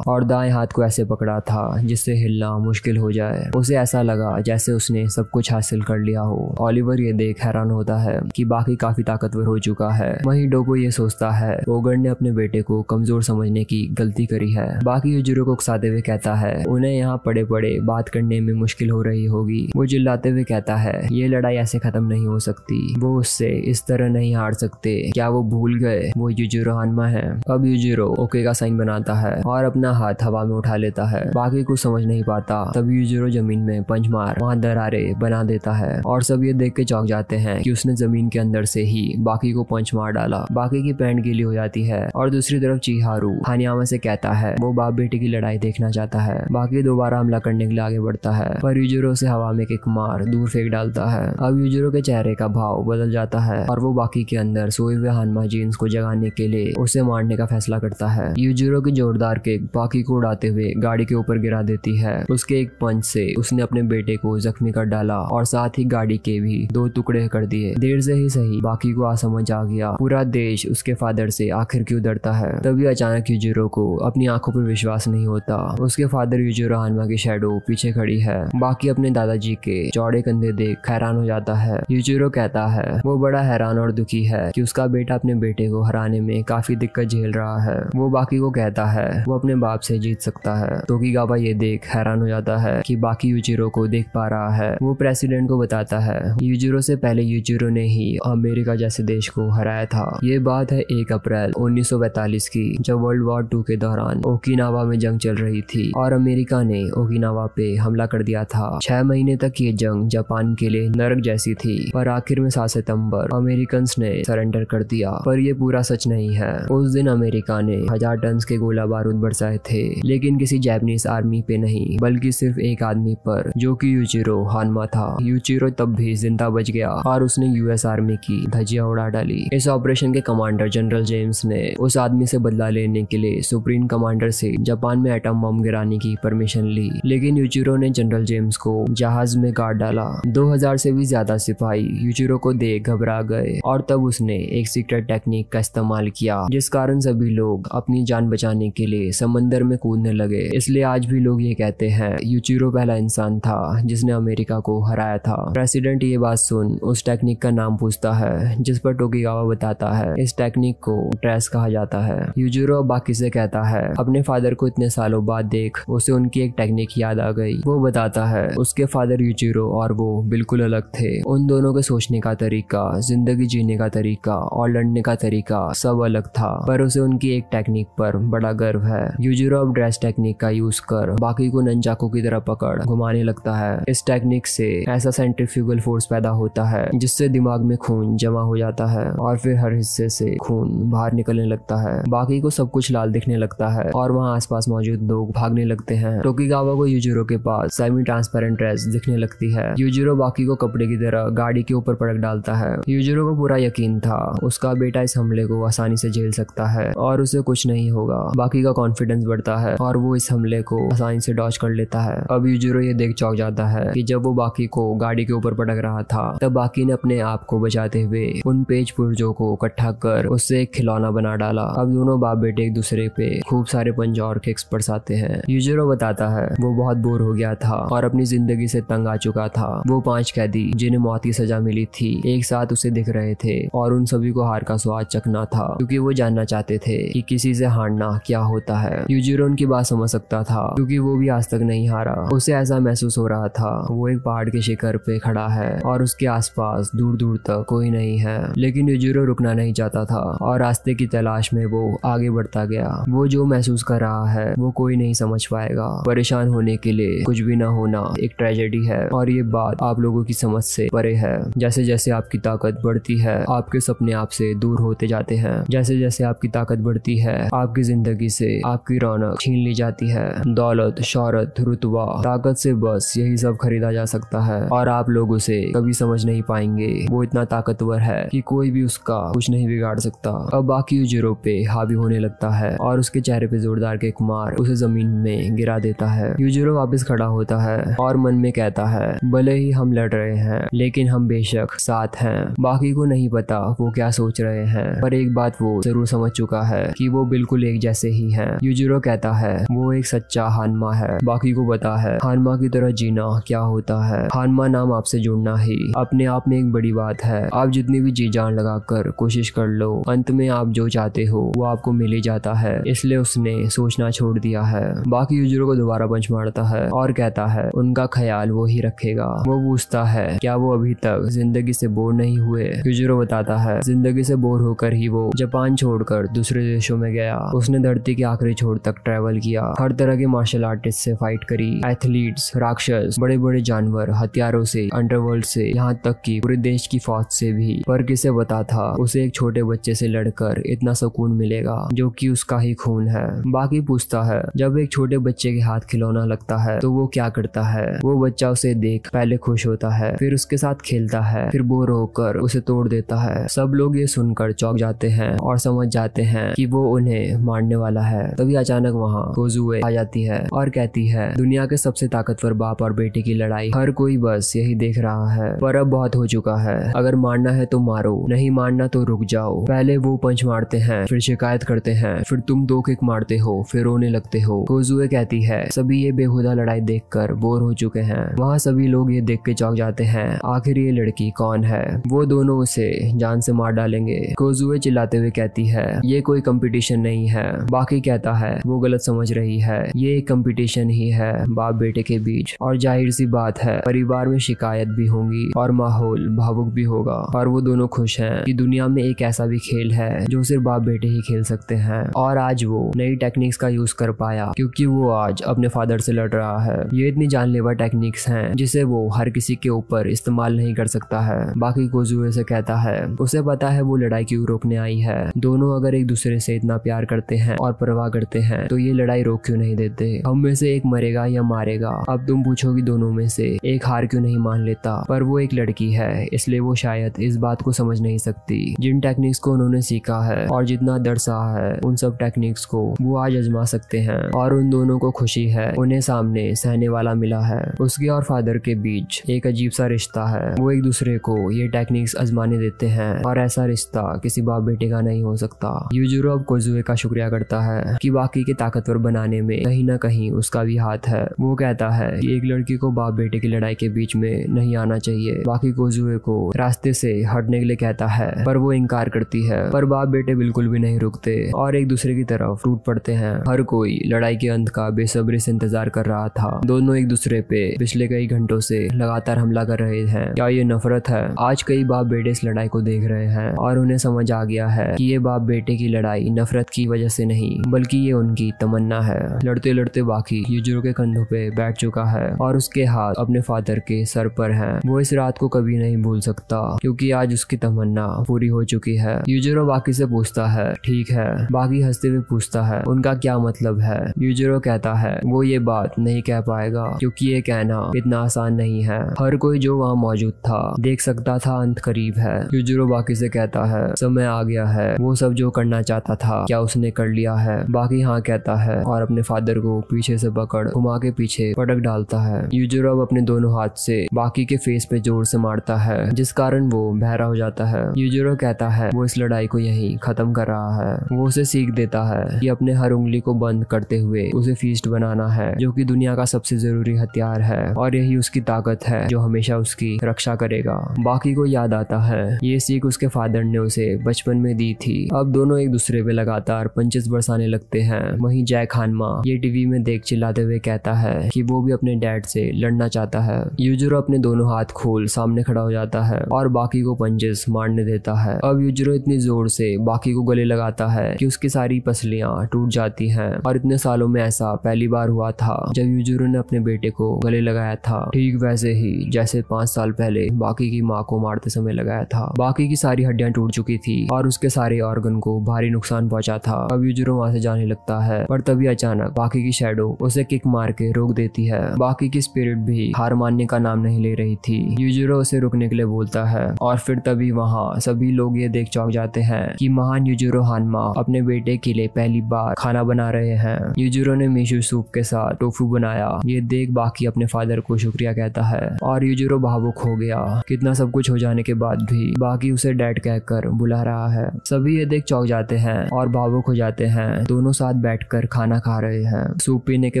और दाएं हाथ को ऐसे पकड़ा था जिससे हिलना मुश्किल हो जाए। उसे ऐसा लगा जैसे उसने सब कुछ हासिल कर लिया हो। ऑलिवर ये देख हैरान होता है कि बाकी काफी ताकतवर हो चुका है। वहीं डोगो ये सोचता है ओगर ने अपने बेटे को कमजोर समझने की गलती करी है। बाकी यूजिरो को उकसाते हुए कहता है उन्हें यहाँ पड़े पड़े बात करने में मुश्किल हो रही होगी। वो चिल्लाते हुए कहता है ये लड़ाई ऐसे खत्म नहीं हो सकती, वो उससे इस तरह नहीं हार सकते। क्या वो भूल गए वो यूजिरो हानमा है? अब यूजिरो ओके का साइन बनाता है और अपना हाथ हवा में उठा लेता है। बाकी कुछ समझ नहीं पाता, तब यूजिरो जमीन में पंच मार वहाँ दरारें बना देता है और सब ये देख के चौंक जाते हैं कि उसने जमीन के अंदर से ही बाकी को पंच मार डाला। बाकी की पैंट गीली हो जाती है और दूसरी तरफ चिहारू हानियामा से कहता है वो बाप बेटे की लड़ाई देखना चाहता है। बाकी दोबारा हमला करने के लिए आगे बढ़ता है पर यूजिरो से हवा में किक मार दूर फेंक डालता है। अब यूजिरो के चेहरे का भाव बदल जाता है और वो बाकी के अंदर सोए हुए हानमा जीन्स को जगाने के लिए उसे मारने का फैसला करता है। यूजिरो की जोरदार किक बाकी को उड़ाते हुए गाड़ी के ऊपर गिरा देती है। उसके एक पंच से उसने अपने बेटे को जख्मी कर डाला और साथ ही गाड़ी के भी 2 टुकड़े कर दिए। देर से ही सही बाकी को समझ आ गया पूरा देश उसके फादर से आखिर क्यों डरता है। तभी अचानक यूजिरो को अपनी आंखों पर विश्वास नहीं होता। उसके फादर यूजिरो हानमा की शैडो पीछे खड़ी है। बाकी अपने दादाजी के चौड़े कंधे देख हैरान हो जाता है। यूजिरो कहता है वो बड़ा हैरान और दुखी है कि उसका बेटा अपने बेटे को हराने में काफी दिक्कत झेल रहा है। वो बाकी को कहता है वो अपने बाप से जीत सकता है। तोकीगावा ये देख हैरान हो जाता है कि बाकी यूजिरो को देख पा रहा है। वो प्रेसिडेंट को बताता है यूजिरो से पहले यूजिरो ने ही अमेरिका जैसे देश को हराया था। ये बात है 1 अप्रैल 1942 की, जब वर्ल्ड वॉर 2 के दौरान ओकिनावा में जंग चल रही थी और अमेरिका ने ओकिनावा पे हमला कर दिया था। 6 महीने तक ये जंग जापान के लिए नरक जैसी थी पर आखिर में 7 सितंबर अमेरिकन ने सरेंडर कर दिया। पर ये पूरा सच नहीं है। उस दिन अमेरिका ने 1000 टन के गोला बारूद बरसाए थे, लेकिन किसी जापानीज आर्मी पे नहीं बल्कि सिर्फ एक आदमी पर, जो कि यूजिरो हानमा था। यूजिरो तब भी जिंदा बच गया और उसने यूएस आर्मी की धज्जियां उड़ा डाली। इस ऑपरेशन के कमांडर जनरल जेम्स ने उस आदमी से बदला लेने के लिए सुप्रीम कमांडर से जापान में एटम बम गिराने की परमिशन ली, लेकिन यूजिरो ने जनरल जेम्स को जहाज में गाड़ डाला। 2000 से भी ज्यादा सिपाही यूजिरो को देख घबरा गए और तब उसने एक सीक्रेट टेक्निक का इस्तेमाल किया, जिस कारण सभी लोग अपनी जान बचाने के लिए समंदर में कूदने लगे। इसलिए आज भी लोग ये कहते हैं यूजिरो पहला इंसान था जिसने अमेरिका को हराया था। प्रेसिडेंट ये बात सुन उस टेक्निक का नाम पूछता है, जिस पर टोकीगावा बताता है इस टेक्निक को ट्रेस कहा जाता है। यूजिरो बाकी से कहता है अपने फादर को इतने सालों बाद देख उसे उनकी एक टेक्निक याद आ गई। वो बताता है उसके फादर यूजिरो और वो बिल्कुल अलग थे। उन दोनों के सोचने का तरीका, जिंदगी जीने का तरीका और लड़ने का तरीका सब अलग था, पर उसे उनकी एक टेक्निक पर बड़ा गर्व है। यूजिरो अब ड्रेस टेक्निक का यूज कर बाकी को नंचाकू की तरह पकड़ घुमाने लगता है। इस टेक्निक से ऐसा सेंट्रीफ्यूगल फोर्स पैदा होता है जिससे दिमाग में खून जमा हो जाता है और फिर हर हिस्से से खून बाहर निकलने लगता है। बाकी को सब कुछ लाल दिखने लगता है और वहाँ आसपास मौजूद लोग भागने लगते हैं। टोकीगावा को यूजिरो के पास सेमी ट्रांसपेरेंट ड्रेस दिखने लगती है। यूजिरो बाकी को कपड़े की तरह गाड़ी के ऊपर पटक डालता है। यूजिरो को पूरा यकीन था उसका बेटा इस हमले को आसानी से झेल सकता है और उसे कुछ नहीं होगा। बाकी का कॉन्फिडेंस बढ़ता है और वो इस हमले को आसानी से डॉज कर लेता है। अब यूजिरो ये देख चौंक जाता है कि जब वो बाकी को गाड़ी के ऊपर पटक रहा था तब बाकी ने अपने आप को बचाते हुए उन पेज पुर्जों को इकट्ठा कर उससे एक खिलौना बना डाला। अब दोनों बाप बेटे एक दूसरे पे खूब सारे पंच और किक्स बरसाते हैं। यूजिरो बताता है वो बहुत बोर हो गया था और अपनी जिंदगी से तंग आ चुका था। वो 5 कैदी जिन्हें मौत की सजा मिली थी एक साथ उसे दिख रहे थे और उन सभी को हार का स्वाद चखना था, क्योंकि वो जानना चाहते थे कि किसी से हारना क्या होता है। यूजिरो उनकी बात समझ सकता था क्योंकि वो भी आज तक नहीं हारा। उसे ऐसा महसूस हो रहा था वो एक पहाड़ के शिखर पे खड़ा है और उसके आसपास दूर दूर तक कोई नहीं है, लेकिन यूजिरो रुकना नहीं चाहता था और रास्ते की तलाश में वो आगे बढ़ता गया। वो जो महसूस कर रहा है वो कोई नहीं समझ पाएगा। परेशान होने के लिए कुछ भी ना होना एक ट्रेजेडी है और ये बात आप लोगों की समझ से परे है। जैसे जैसे आपकी ताकत बढ़ती है आपके सपने आपसे दूर होते जाते हैं। जैसे जैसे आपकी ताकत बढ़ती है आपकी जिंदगी से आपकी रौनक छीन ली जाती है। दौलत, शौहरत, रुतबा, ताकत से बस यही सब खरीदा जा सकता है और आप लोग उसे कभी समझ नहीं पाएंगे। वो इतना ताकतवर है कि कोई भी उसका कुछ नहीं बिगाड़ सकता। अब बाकी यूजिरो पे हावी होने लगता है और उसके चेहरे पे जोरदार किक मार उसे जमीन में गिरा देता है। यूजिरो वापस खड़ा होता है और मन में कहता है भले ही हम लड़ रहे हैं, लेकिन हम बेशक साथ हैं। बाकी को नहीं पता वो क्या सोच रहे हैं, पर एक बात वो जरूर समझ चुका है कि वो बिल्कुल एक जैसे ही हैं। यूजिरो कहता है वो एक सच्चा हानमा है। बाकी को पता है हानमा की तरह जीना क्या होता है। हानमा नाम आपसे जुड़ना ही अपने आप में एक बड़ी बात है। आप जितनी भी जी जान लगाकर कोशिश कर लो, अंत में आप जो चाहते हो वो आपको मिल ही जाता है। इसलिए उसने सोचना छोड़ दिया है। बाकी यूजिरो को दोबारा पंच मारता है और कहता है उनका ख्याल वो ही रखेगा। वो पूछता है क्या वो अभी तक जिंदगी से बोर नहीं हुए। यूजिरो बताता है जिंदगी से बोर होकर ही वो जापान छोड़कर दूसरे देशों में गया। उसने धरती के आखिरी छोर तक ट्रैवल किया, हर तरह के मार्शल आर्टिस्ट से फाइट करी, एथलीट्स, राक्षस, बड़े बड़े जानवर, हथियारों से, अंडरवर्ल्ड से, यहाँ तक कि पूरे देश की फौज से भी। पर किसे पता था उसे एक छोटे बच्चे से लड़कर इतना सुकून मिलेगा जो कि उसका ही खून है। बाकी पूछता है जब एक छोटे बच्चे के हाथ खिलौना लगता है तो वो क्या करता है। वो बच्चा उसे देख पहले खुश होता है, फिर उसके साथ खेलता है, फिर बोर होकर उसे तोड़ देता है। सब लोग ये सुनकर चौंक जाते हैं और समझ जाते हैं कि वो उन्हें मारने वाला है। तभी अचानक वहाँ कोजुए आ जाती है और कहती है दुनिया के सबसे ताकतवर बाप और बेटे की लड़ाई हर कोई बस यही देख रहा है, पर अब बहुत हो चुका है। अगर मारना है तो मारो, नहीं मारना तो रुक जाओ। पहले वो पंच मारते हैं, फिर शिकायत करते हैं, फिर तुम 2 किक मारते हो, फिर रोने लगते हो। कोजुए कहती है सभी ये बेहुदा लड़ाई देखकर बोर हो चुके हैं। वहाँ सभी लोग ये देख के चौंक जाते हैं आखिर ये लड़की कौन है। वो दोनों उसे जान से मार डालेंगे। कोजुए चिल्लाते हुए कहती है ये कोई कंपटीशन नहीं है। बाकी कहता है वो गलत समझ रही है, ये एक कंपटीशन ही है बाप बेटे के बीच। और जाहिर सी बात है परिवार में शिकायत भी होंगी और माहौल भावुक भी होगा। और वो दोनों खुश हैं कि दुनिया में एक ऐसा भी खेल है जो सिर्फ बाप बेटे ही खेल सकते हैं। और आज वो नई टेक्निक्स का यूज कर पाया क्योंकि वो आज अपने फादर से लड़ रहा है। ये इतनी जानलेवा टेक्निक्स हैं जिसे वो हर किसी के ऊपर इस्तेमाल नहीं कर सकता है। बाकी कोजुए से कहता है उसे पता है वो लड़ाई क्यों रोकने आई है। दोनों अगर एक दूसरे से इतना प्यार करते हैं और परवाह करते हैं तो ये लड़ाई रोक क्यों नहीं देते। हम में से एक मरेगा या मारेगा। अब तुम पूछोगी दोनों में से एक हार क्यों नहीं मान लेता, पर वो एक लड़की है इसलिए वो शायद इस बात को समझ नहीं सकती। जिन टेक्निक्स को उन्होंने सीखा है और जितना दर्द सहा है उन सब टेक्निक्स को वो आज आजमा सकते हैं। और उन दोनों को खुशी है उन्हें सामने सहने वाला मिला है। उसके और फादर के बीच एक अजीब सा रिश्ता है। वो एक दूसरे को ये टेक्निक्स आजमाने देते हैं और ऐसा रिश्ता किसी बाप बेटे का नहीं हो सकता। यूजिरो अब कोजुए का शुक्रिया करता है कि बाकी के ताकतवर बनाने में कहीं ना कहीं उसका भी हाथ है। वो कहता है कि एक लड़की को बाप बेटे की लड़ाई के बीच में नहीं आना चाहिए। बाकी कोजुए को रास्ते से हटने के लिए कहता है पर वो इनकार करती है। पर बाप बेटे बिल्कुल भी नहीं रुकते और एक दूसरे की तरफ टूट पड़ते हैं। हर कोई लड़ाई के अंत का बेसब्री से इंतजार कर रहा था। दोनों एक दूसरे पे पिछले कई घंटों से लगातार हमला कर रहे हैं। क्या ये नफरत है? आज कई बाप बेटे इस लड़ाई को देख रहे हैं और उन्हें समझ आ गया है कि ये बाप बेटे की लड़ाई नफरत की वजह से नहीं बल्कि ये उनकी तमन्ना है। लड़ते लड़ते बाकी यूजिरो के कंधों पे बैठ चुका है और उसके हाथ अपने फादर के सर पर हैं। वो इस रात को कभी नहीं भूल सकता क्योंकि आज उसकी तमन्ना पूरी हो चुकी है। यूजिरो बाकी से पूछता है ठीक है। बाकी हंसते हुए पूछता है उनका क्या मतलब है। यूजिरो कहता है वो ये बात नहीं कह पाएगा क्योंकि ये कहना इतना आसान नहीं है। हर कोई जो वहाँ मौजूद था देख सकता था अंत करीब है। यूजिरो बाकी से कहता है समय आ गया है। वो सब जो करना चाहता था क्या उसने कर लिया है। बाकी हाँ कहता है और अपने फादर को पीछे से पकड़ घुमा के पीछे पटक डालता है। यूजिरो अब अपने दोनों हाथ से बाकी के फेस पे जोर से मारता है जिस कारण वो बहरा हो जाता है। यूजिरो कहता है वो इस लड़ाई को यहीं खत्म कर रहा है। वो उसे सीख देता है कि अपने हर उंगली को बंद करते हुए उसे फीस्ट बनाना है जो कि दुनिया का सबसे जरूरी हथियार है और यही उसकी ताकत है जो हमेशा उसकी रक्षा करेगा। बाकी को याद आता है ये सीख उसके फादर ने उसे बचपन में दी थी। अब दोनों एक दूसरे पे लगातार पंचेस बरसाने लगते हैं। वहीं जैक हानमा ये टीवी में देख चिल्लाते हुए कहता है कि वो भी अपने डैड से लड़ना चाहता है। यूजिरो अपने दोनों हाथ खोल सामने खड़ा हो जाता है और बाकी को पंचेस मारने देता है। अब यूजिरो इतनी जोर से बाकी को गले लगाता है कि उसकी सारी पसलियां टूट जाती हैं और इतने सालों में ऐसा पहली बार हुआ था जब यूजिरो ने अपने बेटे को गले लगाया था, ठीक वैसे ही जैसे 5 साल पहले बाकी की माँ को मारते समय लगाया था। बाकी की सारी हड्डियां टूट चुकी थी और उसके सारे ऑर्गन को भारी नुकसान पहुंचा था। अब यूजिरो वहां से जाने लगता है पर तभी अचानक बाकी की शैडो उसे किक मार के रोक देती है। बाकी की स्पिरिट भी हार मानने का नाम नहीं ले रही थी। यूजिरो उसे रुकने के लिए बोलता है और फिर तभी वहाँ सभी लोग ये देख चौंक जाते हैं कि महान यूजिरो हानमा अपने बेटे के लिए पहली बार खाना बना रहे हैं। यूजिरो ने मिशो सूप के साथ टोफू बनाया। ये देख बाकी अपने फादर को शुक्रिया कहता है और यूजिरो भावुक हो गया। कितना सब कुछ हो जाने के बाद भी बाकी उसे डैड कहकर बुला रहा है। सभी ये देख चौंक जाते हैं और भावुक हो जाते हैं। दोनों साथ बैठकर खाना खा रहे हैं। सूप पीने के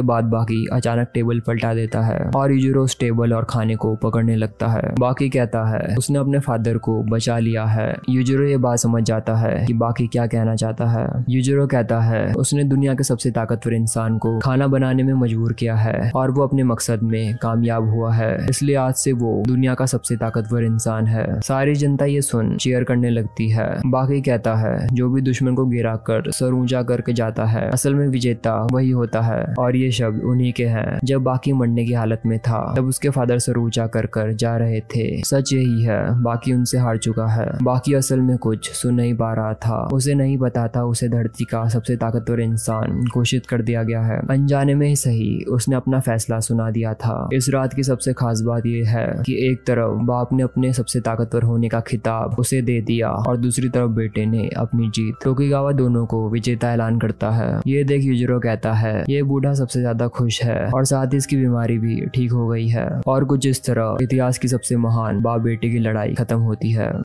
बाद बाकी अचानक टेबल पलटा देता है और यूजिरो उस टेबल और खाने को पकड़ने लगता है। बाकी कहता है उसने अपने फादर को बचा लिया है। यूजिरो ये बात समझ जाता है कि बाकी क्या कहना चाहता है। यूजिरो कहता है उसने दुनिया के सबसे ताकतवर इंसान को खाना बनाने में मजबूर किया है और वो अपने मकसद में कामयाब हुआ है, इसलिए आज से वो दुनिया का सबसे ताकतवर इंसान है। सारी जनता ये सुन चीयर करने लगती है। बाकी कहता है जो भी दुश्मन को गिरा कर सर ऊंचा करके जाता है असल में विजेता वही होता है, और ये शब्द उन्हीं के हैं। जब बाकी मरने की हालत में था तब उसके फादर सर ऊंचा कर जा रहे थे। सच यही है, बाकी उनसे हार चुका है। बाकी असल में कुछ सुन नहीं पा रहा था। उसे नहीं पता था उसे धरती का सबसे ताकतवर इंसान घोषित कर दिया गया है। अनजाने में ही सही उसने अपना फैसला सुना दिया था। इस रात की सबसे खास बात यह है कि एक तरफ बाप ने अपने सबसे ताकतवर होने का खिताब उसे दे दिया और दूसरी तरफ बेटे ने अपनी जीत। टोकुगावा दोनों को विजेता ऐलान करता है। ये देख यूजिरो कहता है ये बूढ़ा सबसे ज्यादा खुश है और साथ ही इसकी बीमारी भी ठीक हो गई है। और कुछ इस तरह इतिहास की सबसे महान बाप बेटे की लड़ाई खत्म होती है।